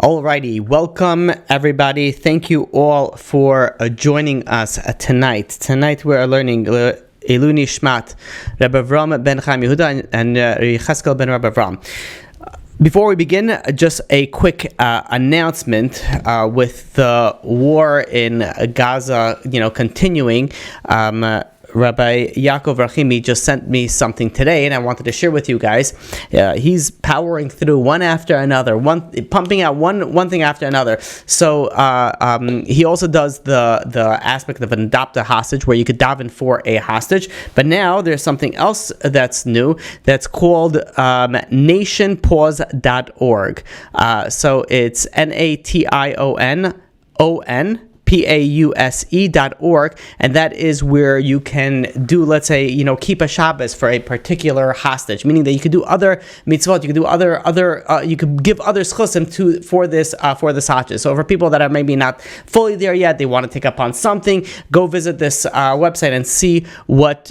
Alrighty, welcome everybody. Thank you all for joining us tonight. Tonight we are learning Eluni Shmat, Rabbi Amram ben Chaim Yehuda and Cheskel ben Rabbi Avram. Before we begin, just a quick announcement with the war in Gaza, continuing. Rabbi Yaakov Rahimi just sent me something today, and I wanted to share with you guys. He's powering through one after another, pumping out one thing after another. So he also does the aspect of an adopt a hostage, where you could daven for a hostage. But now there's something else that's new that's called nationpause.org. So it's nationpause.org, and that is where you can do, let's say, keep a Shabbos for a particular hostage, meaning that you could do other mitzvot, you could do you could give other schusim for this hostage. So for people that are maybe not fully there yet, they want to take up on something, go visit this website and see what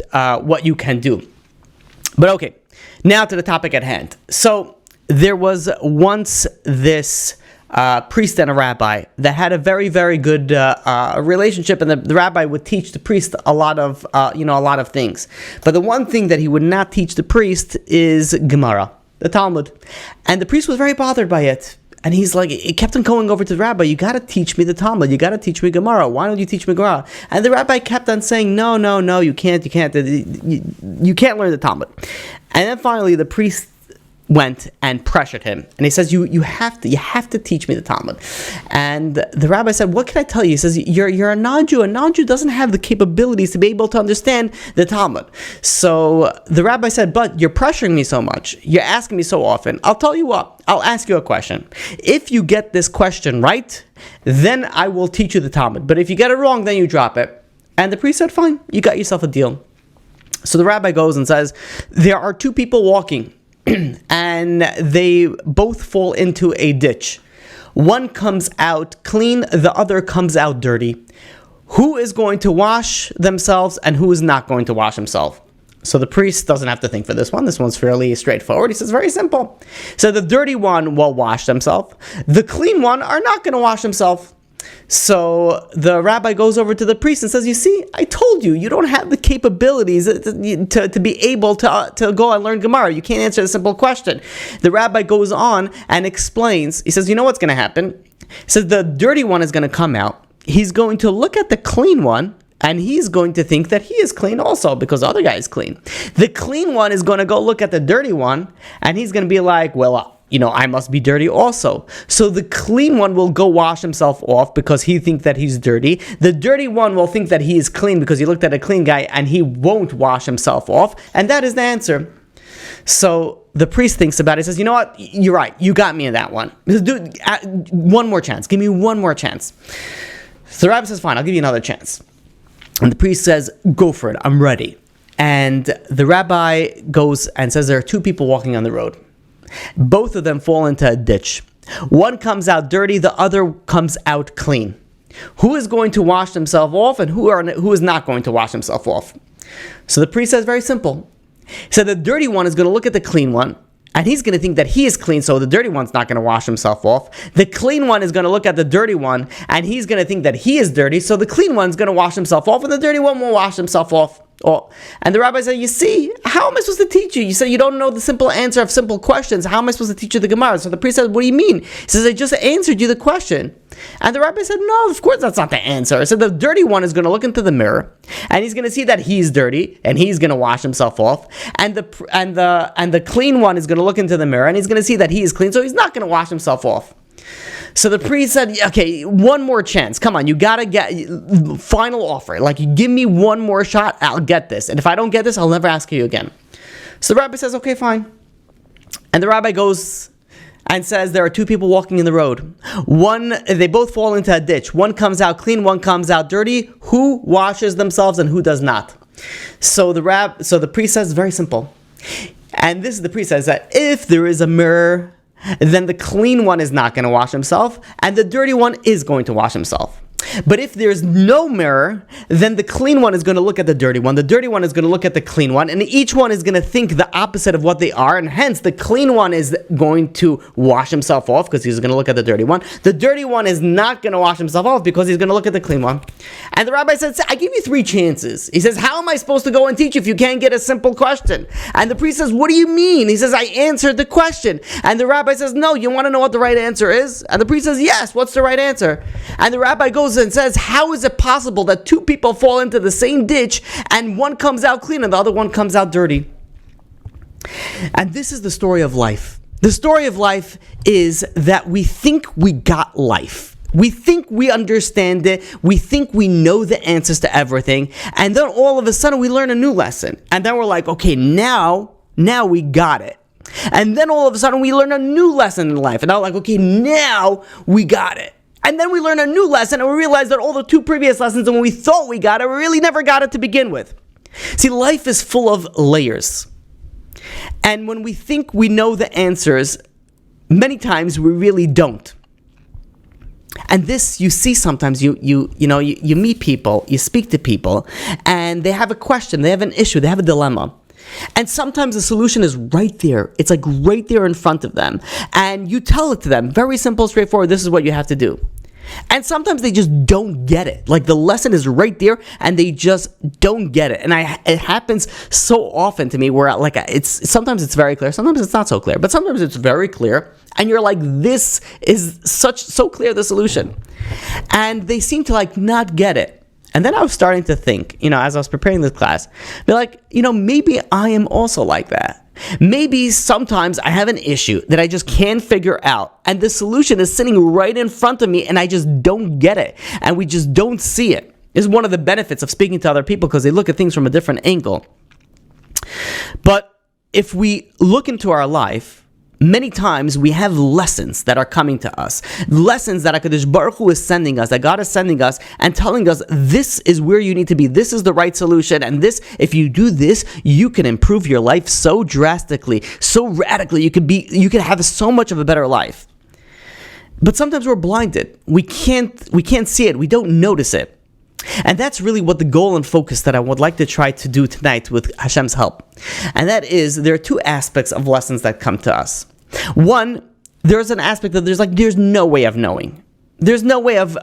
you can do. But okay, now to the topic at hand. So there was once this priest and a rabbi that had a very, very good relationship, and the rabbi would teach the priest a lot of things. But the one thing that he would not teach the priest is Gemara, the Talmud, and the priest was very bothered by it. And he's like, he kept on going over to the rabbi, you got to teach me the Talmud, you got to teach me Gemara, why don't you teach me Gemara? And the rabbi kept on saying, no, you can't learn the Talmud. And then finally the priest went and pressured him, and he says, you have to teach me the Talmud. And the rabbi said, what can I tell you? He says, you're a non-Jew. A non-Jew doesn't have the capabilities to be able to understand the Talmud. So the rabbi said, but you're pressuring me so much, you're asking me so often, I'll tell you what, I'll ask you a question. If you get this question right, then I will teach you the Talmud. But if you get it wrong, then you drop it. And the priest said, fine, you got yourself a deal. So the rabbi goes and says, there are two people walking, and they both fall into a ditch. One comes out clean, the other comes out dirty. Who is going to wash themselves and who is not going to wash himself? So the priest doesn't have to think for this one. This one's fairly straightforward. He says, very simple. So the dirty one will wash themselves. The clean one are not going to wash themselves. So the rabbi goes over to the priest and says, you see, I told you, you don't have the capabilities to be able to go and learn Gemara. You can't answer a simple question. The rabbi goes on and explains. He says, you know what's going to happen? He says, the dirty one is going to come out. He's going to look at the clean one, and he's going to think that he is clean also, because the other guy is clean. The clean one is going to go look at the dirty one, and he's going to be like, well, I must be dirty also. So the clean one will go wash himself off because he thinks that he's dirty. The dirty one will think that he is clean because he looked at a clean guy, and he won't wash himself off. And that is the answer. So the priest thinks about it. He says, you know what? You're right. You got me in that one. He says, dude, one more chance. Give me one more chance. So the rabbi says, fine, I'll give you another chance. And the priest says, go for it. I'm ready. And the rabbi goes and says, there are two people walking on the road. Both of them fall into a ditch. One comes out dirty, the other comes out clean. Who is going to wash themselves off, and who is not going to wash himself off? So the priest says, very simple. He said the dirty one is going to look at the clean one, and he's going to think that he is clean, so the dirty one's not going to wash himself off. The clean one is going to look at the dirty one, and he's going to think that he is dirty, so the clean one's going to wash himself off, and the dirty one will wash himself off. And the rabbi said, you see, how am I supposed to teach you? You said you don't know the simple answer of simple questions. How am I supposed to teach you the Gemara? So the priest said, what do you mean? He says, I just answered you the question. And the rabbi said, no, of course that's not the answer. I said, the dirty one is going to look into the mirror, and he's going to see that he's dirty, and he's going to wash himself off. And the clean one is going to look into the mirror, and he's going to see that he is clean, so he's not going to wash himself off. So the priest said, okay, one more chance. Come on, you got to get final offer. Like, you give me one more shot, I'll get this. And if I don't get this, I'll never ask you again. So the rabbi says, okay, fine. And the rabbi goes and says, there are two people walking in the road. They both fall into a ditch. One comes out clean, one comes out dirty. Who washes themselves and who does not? So the priest says, very simple. And the priest says that if there is a mirror, then the clean one is not going to wash himself, and the dirty one is going to wash himself. But if there's no mirror, then the clean one is going to look at the dirty one. The dirty one is going to look at the clean one. And each one is going to think the opposite of what they are. And hence, the clean one is going to wash himself off because he's going to look at the dirty one. The dirty one is not going to wash himself off because he's going to look at the clean one. And the rabbi says, I give you 3 chances. He says, how am I supposed to go and teach if you can't get a simple question? And the priest says, what do you mean? He says, I answered the question. And the rabbi says, no, you want to know what the right answer is? And the priest says, yes, what's the right answer? And the rabbi goes and says, how is it possible that 2 people fall into the same ditch and one comes out clean and the other one comes out dirty? And this is the story of life. The story of life is that we think we got life. We think we understand it. We think we know the answers to everything. And then all of a sudden we learn a new lesson. And then we're like, okay, now we got it. And then all of a sudden we learn a new lesson in life. And now like, okay, now we got it. And then we learn a new lesson and we realize that all the 2 previous lessons and when we thought we got it, we really never got it to begin with. See, life is full of layers. And when we think we know the answers, many times we really don't. And this you see sometimes, you meet people, you speak to people, and they have a question, they have an issue, they have a dilemma. And sometimes the solution is right there. It's like right there in front of them. And you tell it to them. Very simple, straightforward. This is what you have to do. And sometimes they just don't get it. Like the lesson is right there and they just don't get it. And it happens so often to me where sometimes it's very clear. Sometimes it's not so clear. But sometimes it's very clear. And you're like, this is so clear, the solution. And they seem to not get it. And then I was starting to think, as I was preparing this class, be like, maybe I am also like that. Maybe sometimes I have an issue that I just can't figure out. And the solution is sitting right in front of me and I just don't get it. And we just don't see it. This is one of the benefits of speaking to other people because they look at things from a different angle. But if we look into our life, many times we have lessons that are coming to us. Lessons that HaKadosh Baruch Hu is sending us, that God is sending us and telling us this is where you need to be. This is the right solution. And this, if you do this, you can improve your life so drastically, so radically. You could have so much of a better life. But sometimes we're blinded. We can't see it. We don't notice it. And that's really what the goal and focus that I would like to try to do tonight with Hashem's help. And that is, there are 2 aspects of lessons that come to us. One, there's an aspect that there's no way of knowing. There's no way of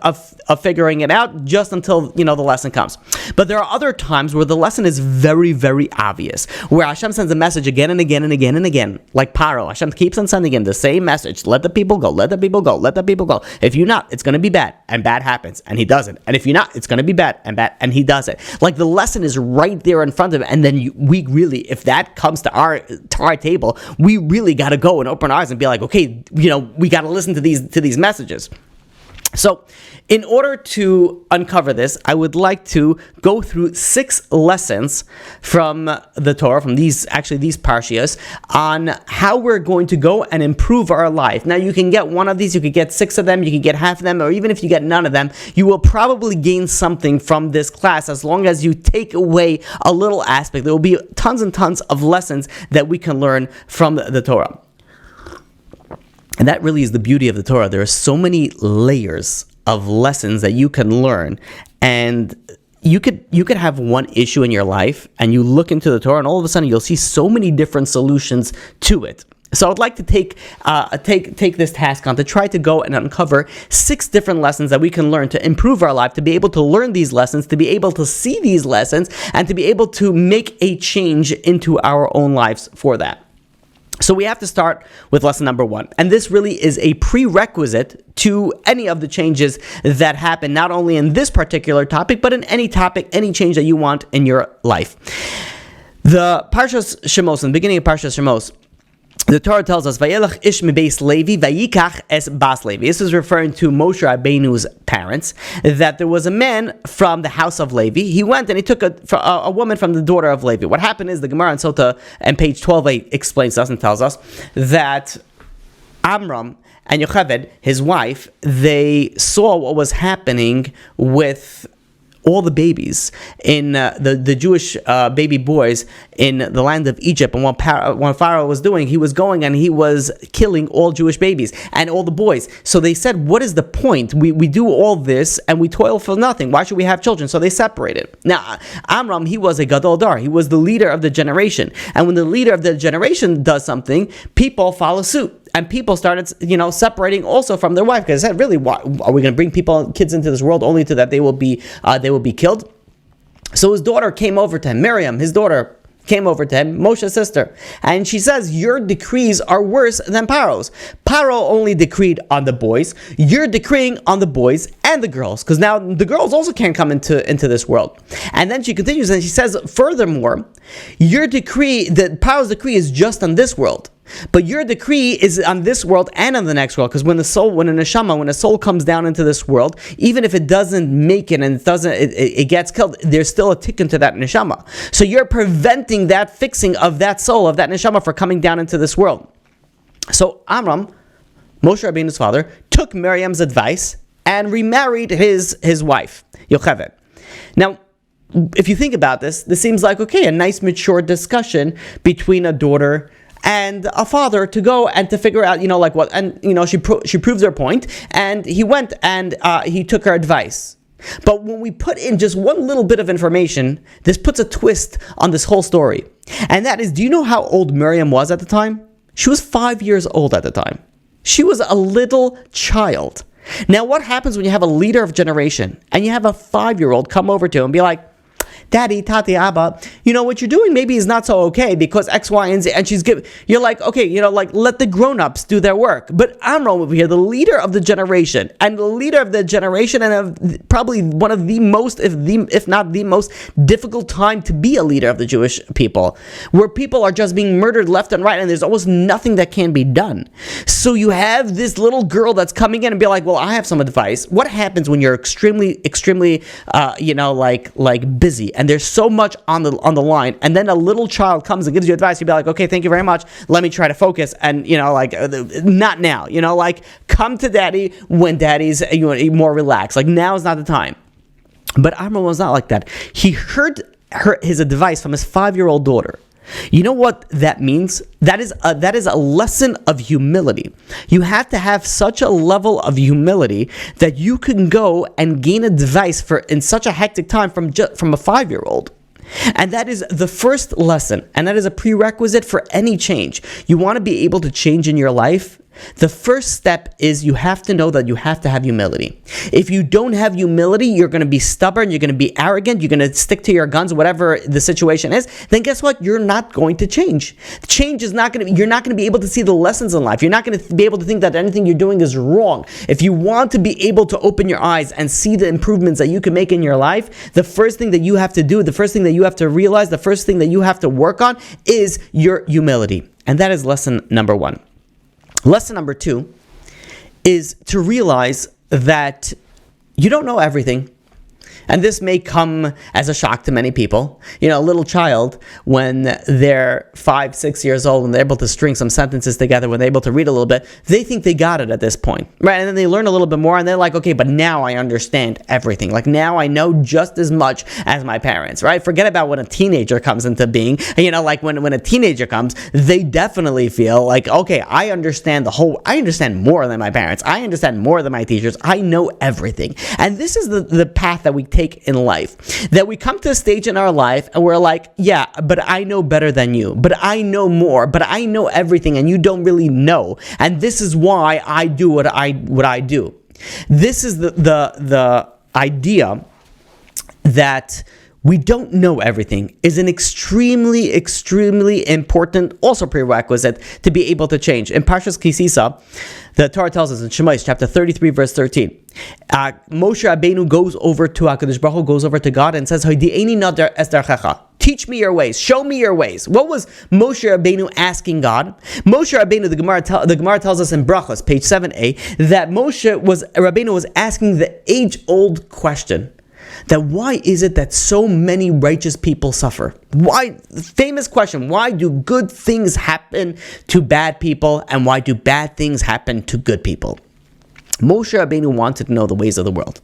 figuring it out just until, the lesson comes. But there are other times where the lesson is very, very obvious, where Hashem sends a message again and again and again and again. Like Paro, Hashem keeps on sending him the same message. Let the people go, let the people go, let the people go. If you're not, it's going to be bad. And bad happens. And he does it. And if you're not, it's going to be bad. And he does it. Like the lesson is right there in front of him. And then we really, if that comes to our table, we really got to go and open our eyes and be like, okay, we got to listen to these messages. So, in order to uncover this, I would like to go through 6 lessons from the Torah, from these parshias, on how we're going to go and improve our life. Now, you can get one of these, you could get 6 of them, you can get half of them, or even if you get none of them, you will probably gain something from this class as long as you take away a little aspect. There will be tons and tons of lessons that we can learn from the Torah. And that really is the beauty of the Torah. There are so many layers of lessons that you can learn. And you could have one issue in your life and you look into the Torah and all of a sudden you'll see so many different solutions to it. So I'd like to take this task on to try to go and uncover 6 different lessons that we can learn to improve our life, to be able to learn these lessons, to be able to see these lessons, and to be able to make a change into our own lives for that. So we have to start with lesson number 1. And this really is a prerequisite to any of the changes that happen, not only in this particular topic, but in any topic, any change that you want in your life. The Parshas Shemos, in the beginning of Parshas Shemos, the Torah tells us, "Vayelach ish mibeis Levi, vayikach es bas Levi." This is referring to Moshe Rabbeinu's parents. That there was a man from the house of Levi. He went and he took a woman from the daughter of Levi. What happened is the Gemara on Sotah and page 12.8 explains to us and tells us that Amram and Yocheved, his wife, they saw what was happening with all the babies in the Jewish baby boys in the land of Egypt. And what Pharaoh was doing, he was going and he was killing all Jewish babies and all the boys. So they said, what is the point? We do all this and we toil for nothing. Why should we have children? So they separated. Now, Amram, he was a Gadol Dar. He was the leader of the generation. And when the leader of the generation does something, people follow suit. And people started, separating also from their wife, because they said, really, why are we going to bring kids into this world only to that they will be killed? So his daughter came over to him, Miriam, his daughter came over to him, Moshe's sister, and she says, your decrees are worse than Paro's. Paro only decreed on the boys. You're decreeing on the boys and the girls, because now the girls also can't come into this world. And then she continues and she says, furthermore, your decree, Paro's decree is just on this world. But your decree is on this world and on the next world, because when a soul comes down into this world, even if it doesn't make it and it gets killed, there's still a tikkun to that neshama. So you're preventing that fixing of that soul, of that neshama, for coming down into this world. So Amram, Moshe Rabbeinu's father, took Miriam's advice and remarried his wife, Yocheved. Now, if you think about this seems like, okay, a nice mature discussion between a daughter and a father to go and to figure out, what, and, she proves her point, and he went and he took her advice. But when we put in just one little bit of information, this puts a twist on this whole story. And that is, do you know how old Miriam was at the time? She was 5 years old at the time. She was a little child. Now, what happens when you have a leader of generation and you have a 5-year-old come over to him and be like, Daddy, Tati, Abba, what you're doing maybe is not so okay because X, Y, and Z. And you're like, okay, let the grown-ups do their work. But Amram over here, the leader of the generation, and of probably one of the most, if not the most difficult time to be a leader of the Jewish people, where people are just being murdered left and right, and there's almost nothing that can be done. So you have this little girl that's coming in and be like, well, I have some advice. What happens when you're extremely, busy? And there's so much on the line, and then a little child comes and gives you advice. You'd be like, okay, thank you very much. Let me try to focus, and not now. Come to Daddy when Daddy's more relaxed. Now is not the time. But Amram was not like that. He heard his advice from his 5-year-old daughter. You know what that means? That is a lesson of humility. You have to have such a level of humility that you can go and gain advice in such a hectic time from a 5-year-old. And that is the first lesson, and that is a prerequisite for any change. You want to be able to change in your life? The first step is you have to know that you have to have humility. If you don't have humility, you're going to be stubborn, you're going to be arrogant, you're going to stick to your guns, whatever the situation is, then guess what? You're not going to change. Change is you're not going to be able to see the lessons in life. You're not going to be able to think that anything you're doing is wrong. If you want to be able to open your eyes and see the improvements that you can make in your life, the first thing that you have to do, the first thing that you have to realize, the first thing that you have to work on is your humility. And that is lesson number 1. Lesson number 2 is to realize that you don't know everything. And this may come as a shock to many people. A little child, when they're 5, 6 years old, and they're able to string some sentences together, when they're able to read a little bit, they think they got it at this point, right? And then they learn a little bit more, and they're like, okay, but now I understand everything. Now I know just as much as my parents, right? Forget about when a teenager comes into being. When a teenager comes, they definitely feel like, okay, I understand more than my parents. I understand more than my teachers. I know everything. And this is the path that we take in life, that we come to a stage in our life and we're like, yeah, but I know better than you, but I know more, but I know everything and you don't really know, and this is why I do what I do. This is the idea that we don't know everything is an extremely, extremely important also prerequisite to be able to change. In Parshas Kisisa, the Torah tells us in Shemos, chapter 33, verse 13, Moshe Rabbeinu goes over to HaKadosh Baruch Hu, goes over to God and says, teach me your ways, show me your ways. What was Moshe Rabbeinu asking God? Moshe Rabbeinu, the Gemara tells us in Brachos, page 7a, that Rabbeinu was asking the age-old question, that why is it that so many righteous people suffer? Why? Famous question. Why do good things happen to bad people, and why do bad things happen to good people? Moshe Rabbeinu wanted to know the ways of the world.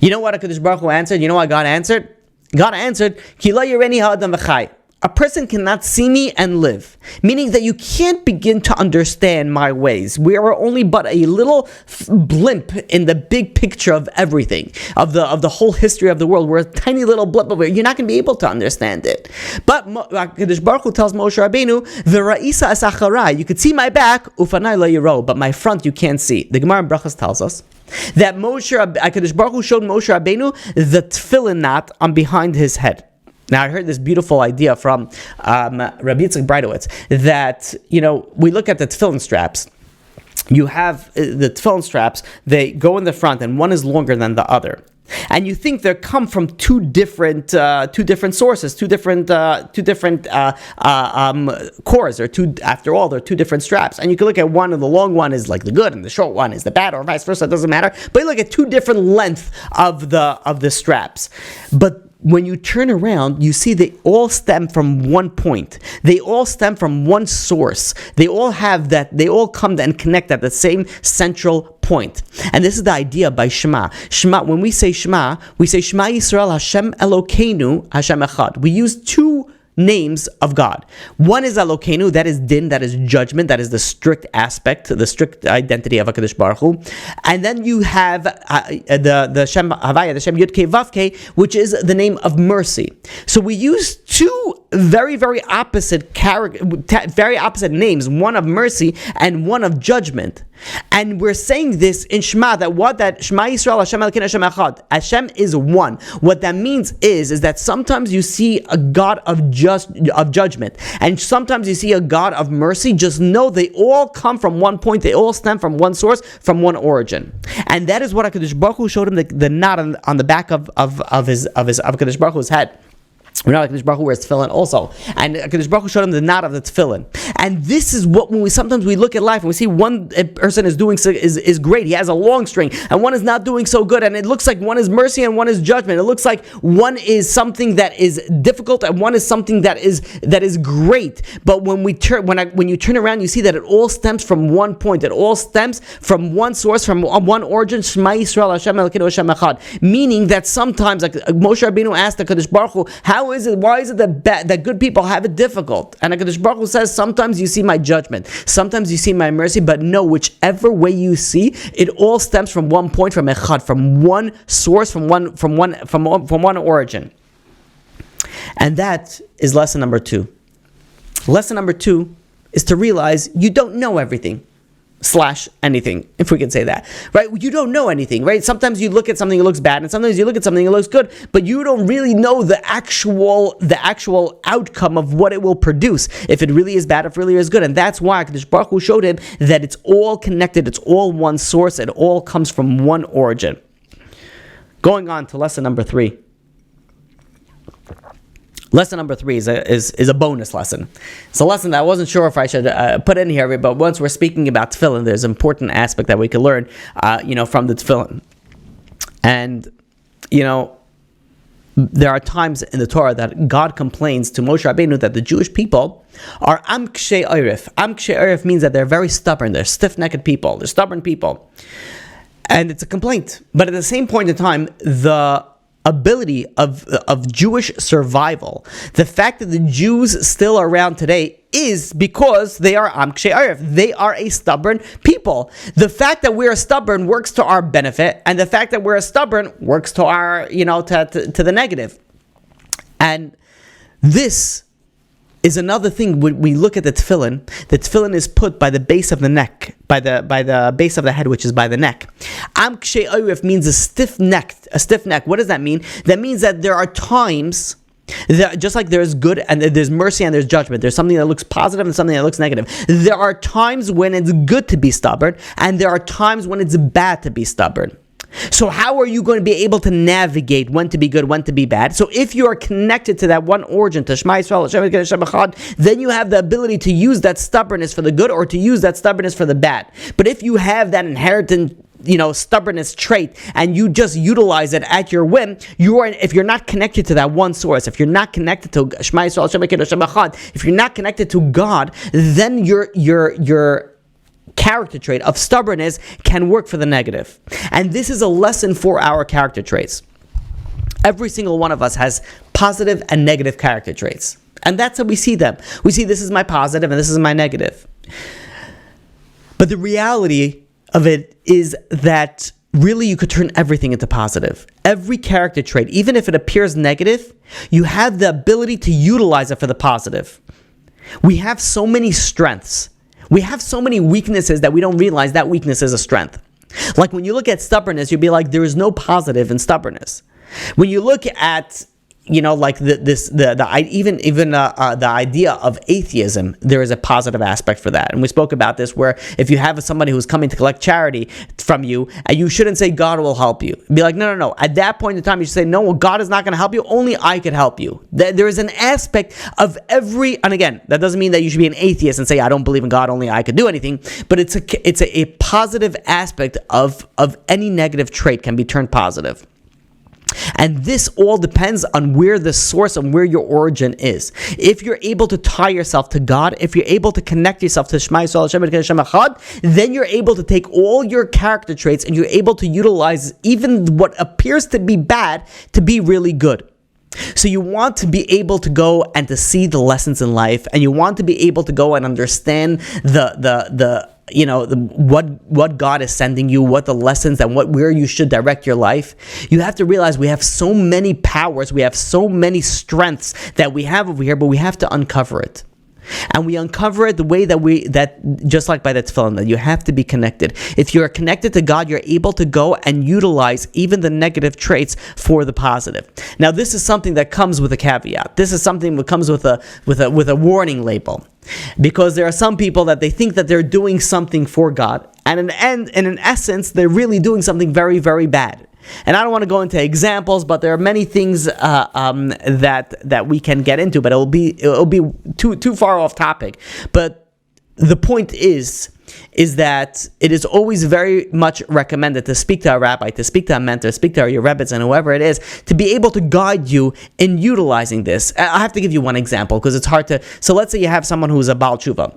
You know what HaKadosh Baruch Hu answered? You know what God answered? God answered, Ki lo yireni ha'adam v'chai. A person cannot see me and live, meaning that you can't begin to understand my ways. We are only but a little blimp in the big picture of everything, of the whole history of the world. We're a tiny little blip of it. You're not going to be able to understand it. But HaKadosh Baruch Hu tells Moshe Rabbeinu, "V'ra'isa es acharai." You could see my back, ufanai lo yiro, but my front you can't see. The Gemara in Brachos tells us that HaKadosh Baruch Hu showed Moshe Rabbeinu the tefillin knot on behind his head. Now, I heard this beautiful idea from Rabbi Brachos that, we look at the tefillin straps. You have the tefillin straps, they go in the front, and one is longer than the other. And you think they come from two different sources, two different cores, or after all, they're two different straps. And you can look at one, and the long one is like the good, and the short one is the bad, or vice versa. It doesn't matter. But you look at two different lengths of the straps. But when you turn around, you see they all stem from one point. They all stem from one source. They all come and connect at the same central point. And this is the idea by Shema. Shema, when we say Shema Yisrael Hashem Elokeinu Hashem Echad. We use two names of God. One is Elokeinu, that is din, that is judgment, that is the strict aspect, the strict identity of HaKadosh Baruch Hu. And then you have the Shem Havaya, the Shem Yud Kei Vav Kei, which is the name of mercy. So we use two very, very opposite names, one of mercy and one of judgment. And we're saying this in Shema, that Shema Yisrael Hashem Elokeinu Hashem Echad. Hashem is one. What that means is that sometimes you see a God of judgment, and sometimes you see a God of mercy. Just know they all come from one point. They all stem from one source, from one origin. And that is what HaKadosh Baruch Hu showed him the knot on the back of HaKadosh Baruch Hu's head. We know HaKadosh Baruch Hu wears tefillin also, and HaKadosh Baruch Hu showed him the knot of the tefillin. And this is what, when we sometimes look at life and we see one person is doing is great, he has a long string, and one is not doing so good, and it looks like one is mercy and one is judgment. It looks like one is something that is difficult and one is something that is great. But when you turn around, you see that it all stems from one point. It all stems from one source, from one origin. Shema Yisrael Hashem Elokeinu Hashem Echad. Meaning that sometimes, like Moshe Rabbeinu asked HaKadosh Baruch Hu, why is it that good people have it difficult? And HaKadosh Baruch Hu says, sometimes you see my judgment, sometimes you see my mercy, but no, whichever way you see, it all stems from one point, from echad, from one source, from one origin. And that is lesson number 2. Lesson number 2 is to realize you don't know everything. / anything, if we can say that, right? You don't know anything, right? Sometimes you look at something, it looks bad, and sometimes you look at something, it looks good, but you don't really know the actual outcome of what it will produce, if it really is bad, if it really is good. And that's why HaKadosh Baruch Hu showed him that it's all connected, it's all one source, it all comes from one origin. Going on to lesson number 3. Lesson number 3 is a bonus lesson. It's a lesson that I wasn't sure if I should put in here, but once we're speaking about tefillin, there's an important aspect that we can learn, from the tefillin. And, there are times in the Torah that God complains to Moshe Rabbeinu that the Jewish people are am kshei oref. Am kshei oref means that they're very stubborn. They're stiff-necked people. They're stubborn people. And it's a complaint. But at the same point in time, the ability of Jewish survival, the fact that the Jews still are around today, is because they are am kshei oref. They are a stubborn people. The fact that we are stubborn works to our benefit, and the fact that we're stubborn works to our, to the negative. And this is another thing. When we look at the tefillin is put by the base of the neck, by the base of the head, which is by the neck. Am kshei oref means a stiff neck. What does that mean? That means that there are times that, just like there's good and there's mercy and there's judgment, there's something that looks positive and something that looks negative. There are times when it's good to be stubborn, and there are times when it's bad to be stubborn. So how are you going to be able to navigate when to be good, when to be bad? So if you are connected to that one origin, to Shema Yisrael, Hashem Elokeinu Hashem Echad, then you have the ability to use that stubbornness for the good or to use that stubbornness for the bad. But if you have that inherent stubbornness trait, and you just utilize it at your whim, if you're not connected to that one source, if you're not connected to Shema Yisrael, Hashem Elokeinu Hashem Echad, if you're not connected to God, then you're character trait of stubbornness can work for the negative. And this is a lesson for our character traits. Every single one of us has positive and negative character traits. And that's how we see them. We see this is my positive and this is my negative. But the reality of it is that really you could turn everything into positive. Every character trait, even if it appears negative, you have the ability to utilize it for the positive. We have so many strengths. We have so many weaknesses that we don't realize that weakness is a strength. Like when you look at stubbornness, you'd be like, there is no positive in stubbornness. When you look at, like the idea of atheism, there is a positive aspect for that. And we spoke about this, where if you have somebody who's coming to collect charity from you, and you shouldn't say God will help you. Be like, no. At that point in time, you should say, no, well, God is not going to help you. Only I could help you. There is an aspect of and again, that doesn't mean that you should be an atheist and say, I don't believe in God, only I could do anything. But it's a positive aspect of any negative trait can be turned positive. And this all depends on where the source and where your origin is. If you're able to tie yourself to God, if you're able to connect yourself to Shema Yisrael Hashem Echad, then you're able to take all your character traits and you're able to utilize even what appears to be bad to be really good. So you want to be able to go and to see the lessons in life, and you want to be able to go and understand what God is sending you, what the lessons and where you should direct your life. You have to realize we have so many powers, we have so many strengths that we have over here, but we have to uncover it. And we uncover it the way that just like by the tefillin, that you have to be connected. If you're connected to God, you're able to go and utilize even the negative traits for the positive. Now, this is something that comes with a caveat. This is something that comes with a warning label, because there are some people that they think that they're doing something for God, and in essence, they're really doing something very, very bad. And I don't want to go into examples, but there are many things that we can get into, but it'll be too far off topic. But the point is that it is always very much recommended to speak to a rabbi, to speak to a mentor, speak to your rabbis and whoever it is, to be able to guide you in utilizing this. I have to give you one example because it's hard to. So let's say you have someone who's a Baal Tshuva,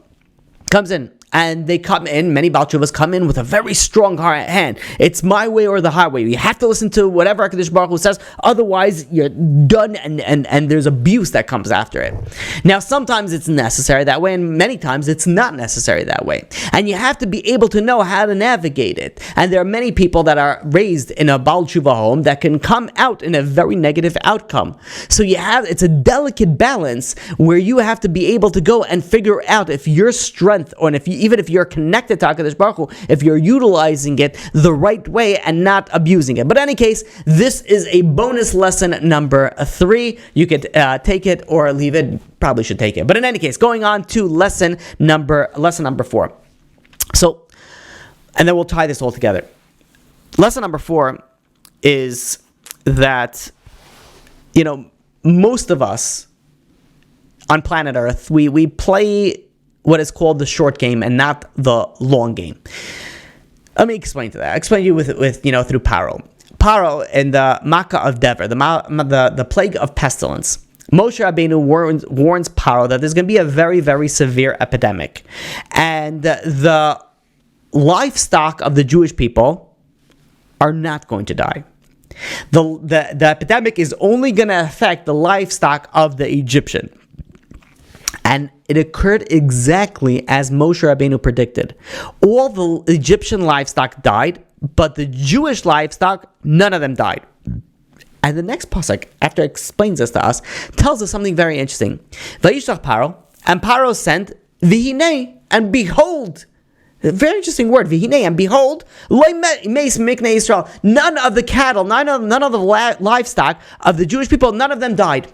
comes in. And they come in, many Baal Tshuvas come in with a very strong hand. It's my way or the highway. You have to listen to whatever HaKadosh Baruch Hu says, otherwise you're done, and there's abuse that comes after it. Now, sometimes it's necessary that way, and many times it's not necessary that way. And you have to be able to know how to navigate it. And there are many people that are raised in a Baal Tshuva home that can come out in a very negative outcome. So it's a delicate balance where you have to be able to go and figure out if your strength, or even if you're connected to HaKadosh Baruch Hu, if you're utilizing it the right way and not abusing it. But in any case, this is a bonus lesson number 3. You could take it or leave it. Probably should take it. But in any case, going on to lesson number 4. So, and then we'll tie this all together. Lesson number 4 is that, most of us on planet Earth, we play what is called the short game and not the long game. Let me explain to that. I explain to you with through Paro. Paro and the Makkah of Dever, the plague of pestilence. Moshe Rabbeinu warns Paro that there's going to be a very, very severe epidemic. And the livestock of the Jewish people are not going to die. The epidemic is only going to affect the livestock of the Egyptian. And it occurred exactly as Moshe Rabbeinu predicted. All the Egyptian livestock died, but the Jewish livestock, none of them died. And the next pasuk, after it explains this to us, tells us something very interesting. Vayishlach Paro, and Paro sent, Vihine, and behold. A very interesting word, Vihine, and behold, none of the cattle, none of the livestock of the Jewish people, none of them died.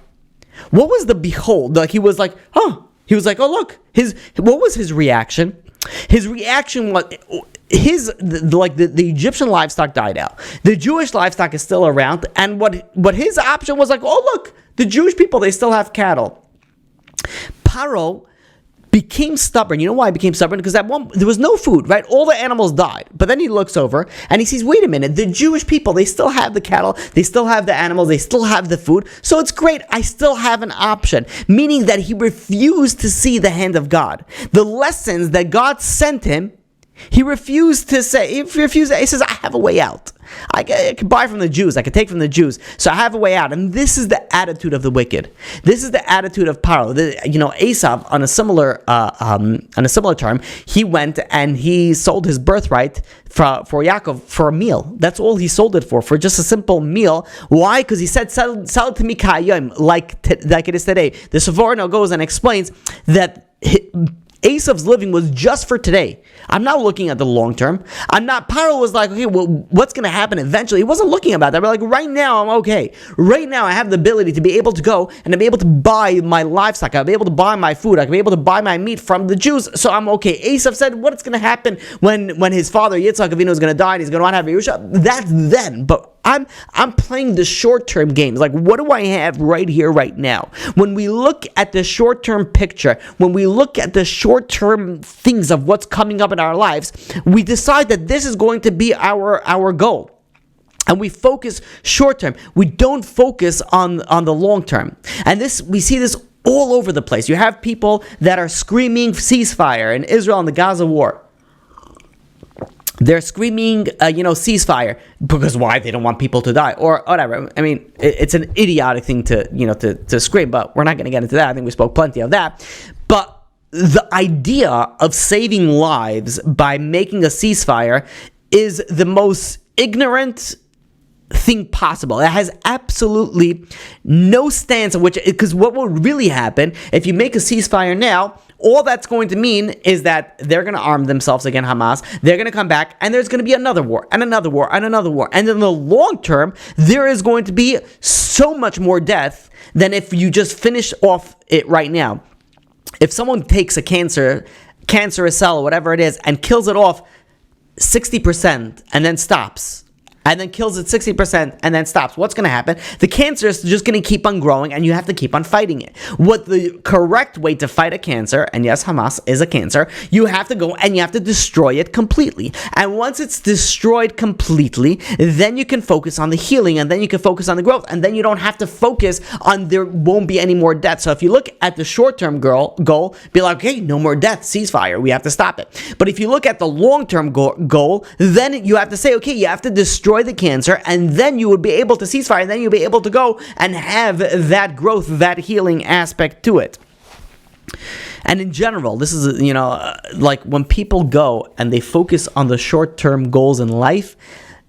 What was the behold? Like he was like, he was like, oh look. What was his reaction? His reaction was the Egyptian livestock died out. The Jewish livestock is still around, and what his option was like, oh look, the Jewish people, they still have cattle. Paro became stubborn. You know why he became stubborn? Because there was no food, right? All the animals died. But then he looks over and he sees, wait a minute, the Jewish people, they still have the cattle, they still have the animals, they still have the food. So it's great. I still have an option. Meaning that he refused to see the hand of God. The lessons that God sent him, He refused to say, he says, I have a way out. I can buy from the Jews. I can take from the Jews. So I have a way out. And this is the attitude of the wicked. This is the attitude of Paro. Esav, on a similar term, he went and he sold his birthright for Yaakov for a meal. That's all he sold it for just a simple meal. Why? Because he said, sell it to me ka'ayom, like it is today. The Sevorno goes and explains that Esav's living was just for today. I'm not looking at the long term. Paro was like, okay, well, what's going to happen eventually? He wasn't looking about that. But like, right now, I'm okay. Right now, I have the ability to be able to go and to be able to buy my livestock. I'll be able to buy my food. I can be able to buy my meat from the Jews. So I'm okay. Esav said, what's going to happen when his father, Yitzhak Avinu, is going to die and he's going to have Yerusha? That's then. But I'm playing the short-term games. Like, what do I have right here, right now? When we look at the short-term picture, when we look at the short-term things of what's coming up in our lives, we decide that this is going to be our goal. And we focus short-term. We don't focus on the long-term. And we see this all over the place. You have people that are screaming ceasefire in Israel and the Gaza war. They're screaming, ceasefire, because why? They don't want people to die, or whatever. I mean, it's an idiotic thing to scream, but we're not going to get into that. I think we spoke plenty of that. But the idea of saving lives by making a ceasefire is the most ignorant thing possible. It has absolutely no stance on which, because what will really happen if you make a ceasefire now, all that's going to mean is that they're going to arm themselves against Hamas. They're going to come back, and there's going to be another war, and another war, and another war. And in the long term, there is going to be so much more death than if you just finish off it right now. If someone takes a cancerous cell or whatever it is and kills it off 60% and then stops, and then kills it 60% and then stops, what's going to happen? The cancer is just going to keep on growing, and you have to keep on fighting it. What the correct way to fight a cancer, and yes, Hamas is a cancer, you have to go and you have to destroy it completely. And once it's destroyed completely, then you can focus on the healing, and then you can focus on the growth, and then you don't have to focus on there won't be any more death. So if you look at the short-term goal, be like, okay, no more death, ceasefire, we have to stop it. But if you look at the long-term goal, then you have to say, okay, you have to destroy the cancer, and then you would be able to ceasefire, and then you'll be able to go and have that growth, that healing aspect to it. And in general, this is, like when people go and they focus on the short-term goals in life,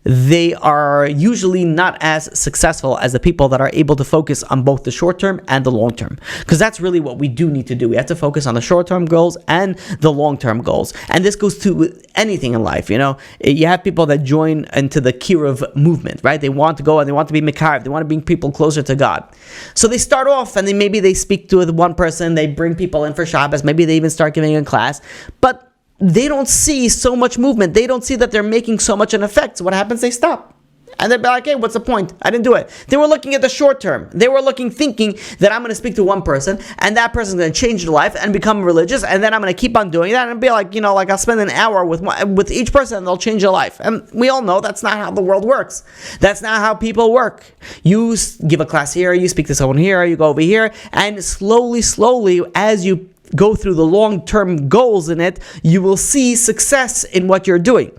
they are usually not as successful as the people that are able to focus on both the short term and the long term. Because that's really what we do need to do. We have to focus on the short term goals and the long term goals. And this goes to anything in life, You have people that join into the Kiruv movement, right? They want to go and they want to be Mekarev. They want to bring people closer to God. So they start off and maybe they speak to one person. They bring people in for Shabbos. Maybe they even start giving a class. But they don't see so much movement. They don't see that they're making so much an effect. So what happens? They stop. And they're like, hey, what's the point? I didn't do it. They were looking at the short term. They were thinking that I'm going to speak to one person, and that person's going to change their life and become religious, and then I'm going to keep on doing that and be like, I'll spend an hour with each person, and they'll change your life. And we all know that's not how the world works. That's not how people work. You give a class here, you speak to someone here, you go over here, and slowly, as you go through the long-term goals in it, you will see success in what you're doing.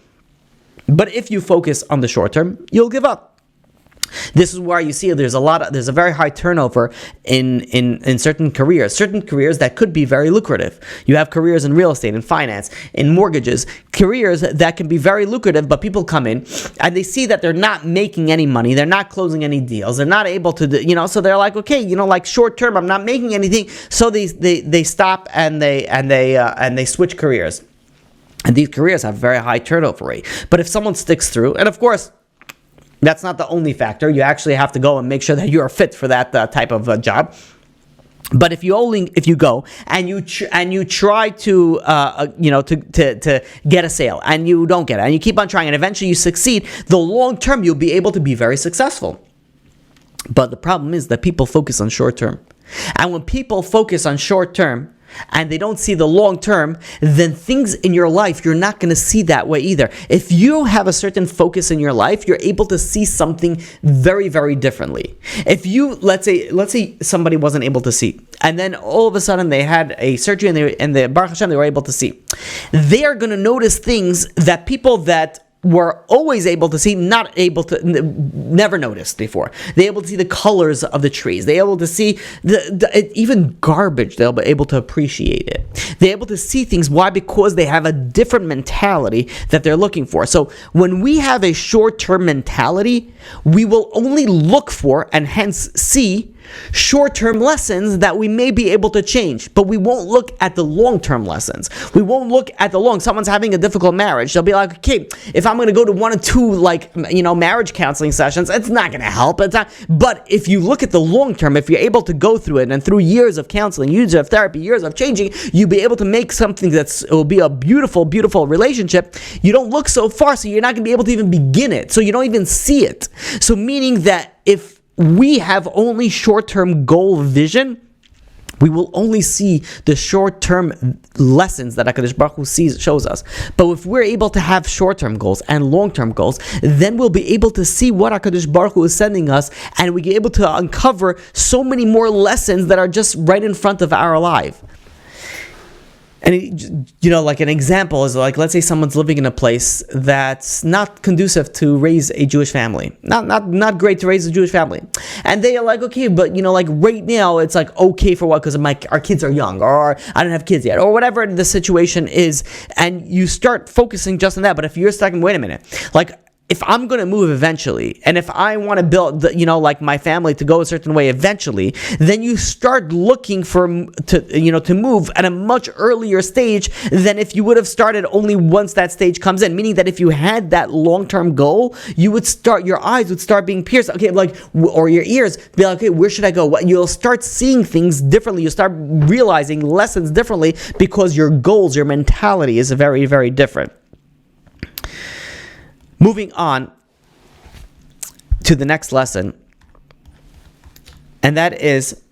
But if you focus on the short term, you'll give up. This is where you see there's a very high turnover in certain careers that could be very lucrative. You have careers in real estate, in finance, in mortgages, careers that can be very lucrative, but people come in and they see that they're not making any money, they're not closing any deals, they're not able to, so they're like, okay, like short term, I'm not making anything, so they stop and they switch careers. And these careers have very high turnover rate. But if someone sticks through, and of course, that's not the only factor. You actually have to go and make sure that you are fit for that type of job. But if you go and you try to get a sale and you don't get it, and you keep on trying and eventually you succeed, the long term you'll be able to be very successful. But the problem is that people focus on short term. And when people focus on short term, and they don't see the long term, then things in your life, you're not going to see that way either. If you have a certain focus in your life, you're able to see something very, very differently. If you, let's say somebody wasn't able to see, and then all of a sudden they had a surgery and the Baruch Hashem, they were able to see. They are going to notice things that people that were always able to see, never noticed before. They're able to see the colors of the trees. They're able to see even garbage. They'll be able to appreciate it. They're able to see things. Why? Because they have a different mentality that they're looking for. So when we have a short-term mentality, we will only look for and hence see short-term lessons that we may be able to change, but we won't look at the long-term lessons. We won't look at someone's having a difficult marriage. They'll be like, okay, if I'm going to go to 1 or 2, marriage counseling sessions, it's not going to help. But if you look at the long-term, if you're able to go through it and through years of counseling, years of therapy, years of changing, you'll be able to make something it will be a beautiful, beautiful relationship. You don't look so far, so you're not going to be able to even begin it. So you don't even see it. So meaning that if we have only short-term goal vision, we will only see the short-term lessons that HaKadosh Baruch Hu shows us. But if we're able to have short-term goals and long-term goals, then we'll be able to see what HaKadosh Baruch Hu is sending us, and we'll be able to uncover so many more lessons that are just right in front of our life. And like an example is like, let's say someone's living in a place that's not conducive to raise a Jewish family, not great to raise a Jewish family, and they are like, okay, but right now it's like okay for what? Because our kids are young, or I don't have kids yet, or whatever the situation is, and you start focusing just on that. But if you're stuck, wait a minute, if I'm going to move eventually, and if I want to build, my family to go a certain way eventually, then you start looking to move at a much earlier stage than if you would have started only once that stage comes in. Meaning that if you had that long-term goal, your eyes would start being pierced. Okay, or your ears be like, okay, where should I go? You'll start seeing things differently. You'll start realizing lessons differently because your goals, your mentality is very, very different. Moving on to the next lesson, and that is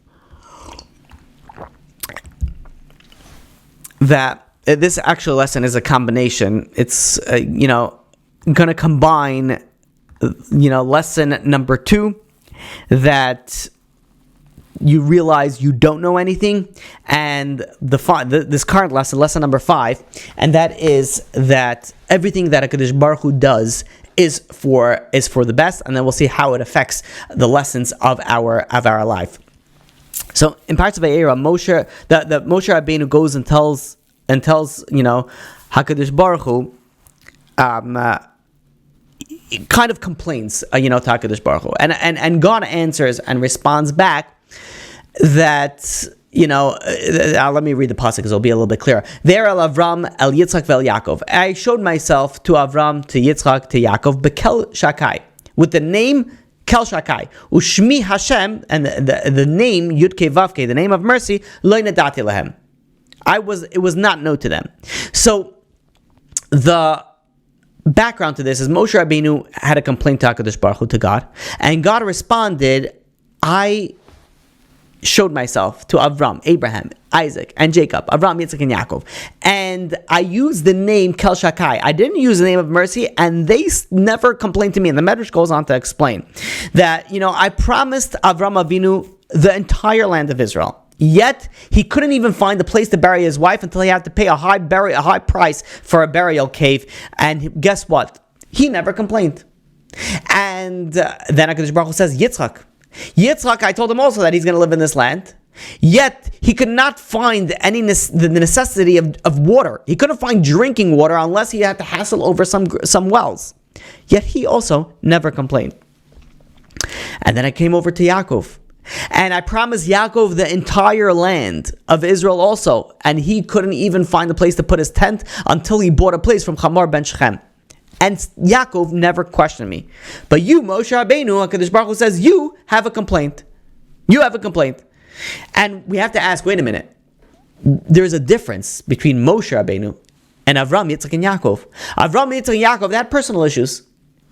that this actual lesson is a combination. It's, going to combine, lesson number 2, that you realize you don't know anything, and this current lesson number 5, and that is that everything that HaKadosh Baruch Hu does is for the best, and then we'll see how it affects the lessons of our life. So in parts of Vayera, Moshe Rabbeinu goes and tells HaKadosh Baruch Hu, kind of complains to HaKadosh Baruch Hu, and God answers and responds back that, let me read the pasuk because it'll be a little bit clearer. There el Avram, el Yitzchak, vel Yaakov. I showed myself to Avram, to Yitzchak, to Yaakov, bekel shakai, with the name Kel Shakai, ushmi Hashem, and the name Yud-Kei Vav-Kei, the name of mercy, lo nadati lehem. It was not known to them. So the background to this is Moshe Rabbeinu had a complaint to HaKadosh Baruch Hu, to God, and God responded, I showed myself to Avram, Abraham, Isaac, and Jacob, Avram, Yitzchak, and Yaakov, and I used the name Kel Shakai. I didn't use the name of mercy, and they never complained to me. And the Medrash goes on to explain that, I promised Avram Avinu the entire land of Israel. Yet he couldn't even find a place to bury his wife until he had to pay a high price for a burial cave. And guess what? He never complained. And then HaKadosh Baruch Hu says, Yitzchak, I told him also that he's going to live in this land. Yet he could not find the necessity of water. He couldn't find drinking water unless he had to hassle over some wells. Yet he also never complained. And then I came over to Yaakov, and I promised Yaakov the entire land of Israel also, and he couldn't even find a place to put his tent until he bought a place from Hamor ben Shechem. And Yaakov never questioned me. But you, Moshe Rabbeinu, HaKadosh Baruch Hu says, you have a complaint. You have a complaint. And we have to ask, wait a minute. There's a difference between Moshe Rabbeinu and Avram, Yitzchak, and Yaakov. Avram, Yitzchak, and Yaakov, they had personal issues.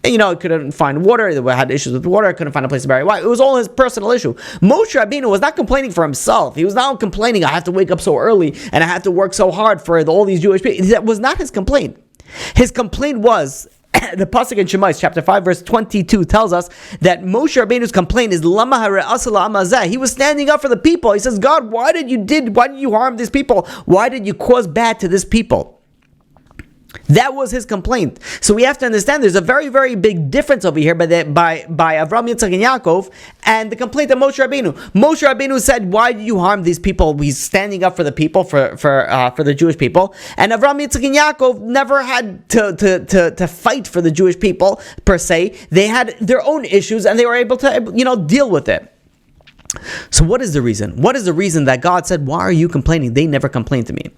He couldn't find water. They had issues with water. Couldn't find a place to bury. Why? It was all his personal issue. Moshe Rabbeinu was not complaining for himself. He was not complaining, I have to wake up so early and I have to work so hard for all these Jewish people. That was not his complaint. His complaint was, the pasuk in Shemos, chapter 5, verse 22 tells us that Moshe Rabbeinu's complaint is Lama hare'asa la'amazeh. He was standing up for the people. He says, God, why did you harm these people? Why did you cause bad to this people? That was his complaint. So we have to understand there's a very, very big difference over here by Avram, Yitzchak, and Yaakov and the complaint of Moshe Rabbeinu. Moshe Rabbeinu said, why did you harm these people? He's standing up for the people, for the Jewish people. And Avram, Yitzchak, and Yaakov never had to fight for the Jewish people, per se. They had their own issues and they were able to, deal with it. So what is the reason? What is the reason that God said, why are you complaining? They never complained to me.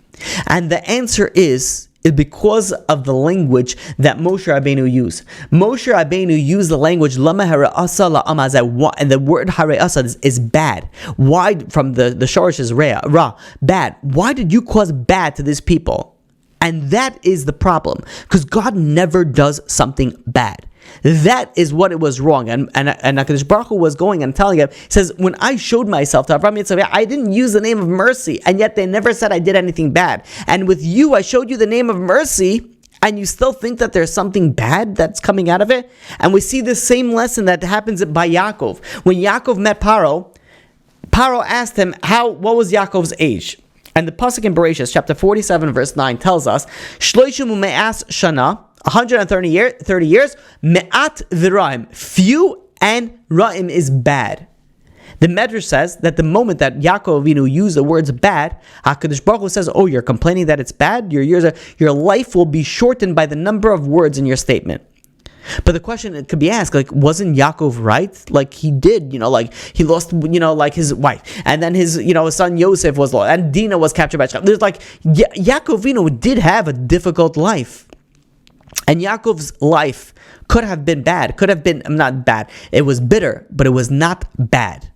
And the answer is because of the language that Moshe Rabbeinu used. Moshe Rabbeinu used the language Lama hare'asa la'amazeh, and the word hare'asa is bad. Why? From the shorish is ra, bad. Why did you cause bad to these people? And that is the problem, because God never does something bad. That is what it was wrong. And HaKadosh Baruch Hu was going and telling him, he says, when I showed myself to Avram Yitzchak, I didn't use the name of mercy, and yet they never said I did anything bad. And with you, I showed you the name of mercy, and you still think that there's something bad that's coming out of it? And we see the same lesson that happens by Yaakov. When Yaakov met Paro asked him, what was Yaakov's age? And the pasuk in Brachos, chapter 47, verse 9 tells us, Shloishim u'me'as shana, 130 years, me'at v'ra'im, few, and ra'im is bad. The Medrash says that the moment that Yaakov Avinu used the words bad, HaKadosh Baruch Hu says, oh, you're complaining that it's bad? Your life will be shortened by the number of words in your statement. But the question, it could be asked, wasn't Yaakov right? He did, he lost, his wife. And then his son Yosef was lost. And Dinah was captured by Shechem. There's Yaakov Avinu did have a difficult life. And Yaakov's life could have been bad. Could have been, not bad. It was bitter, but it was not bad.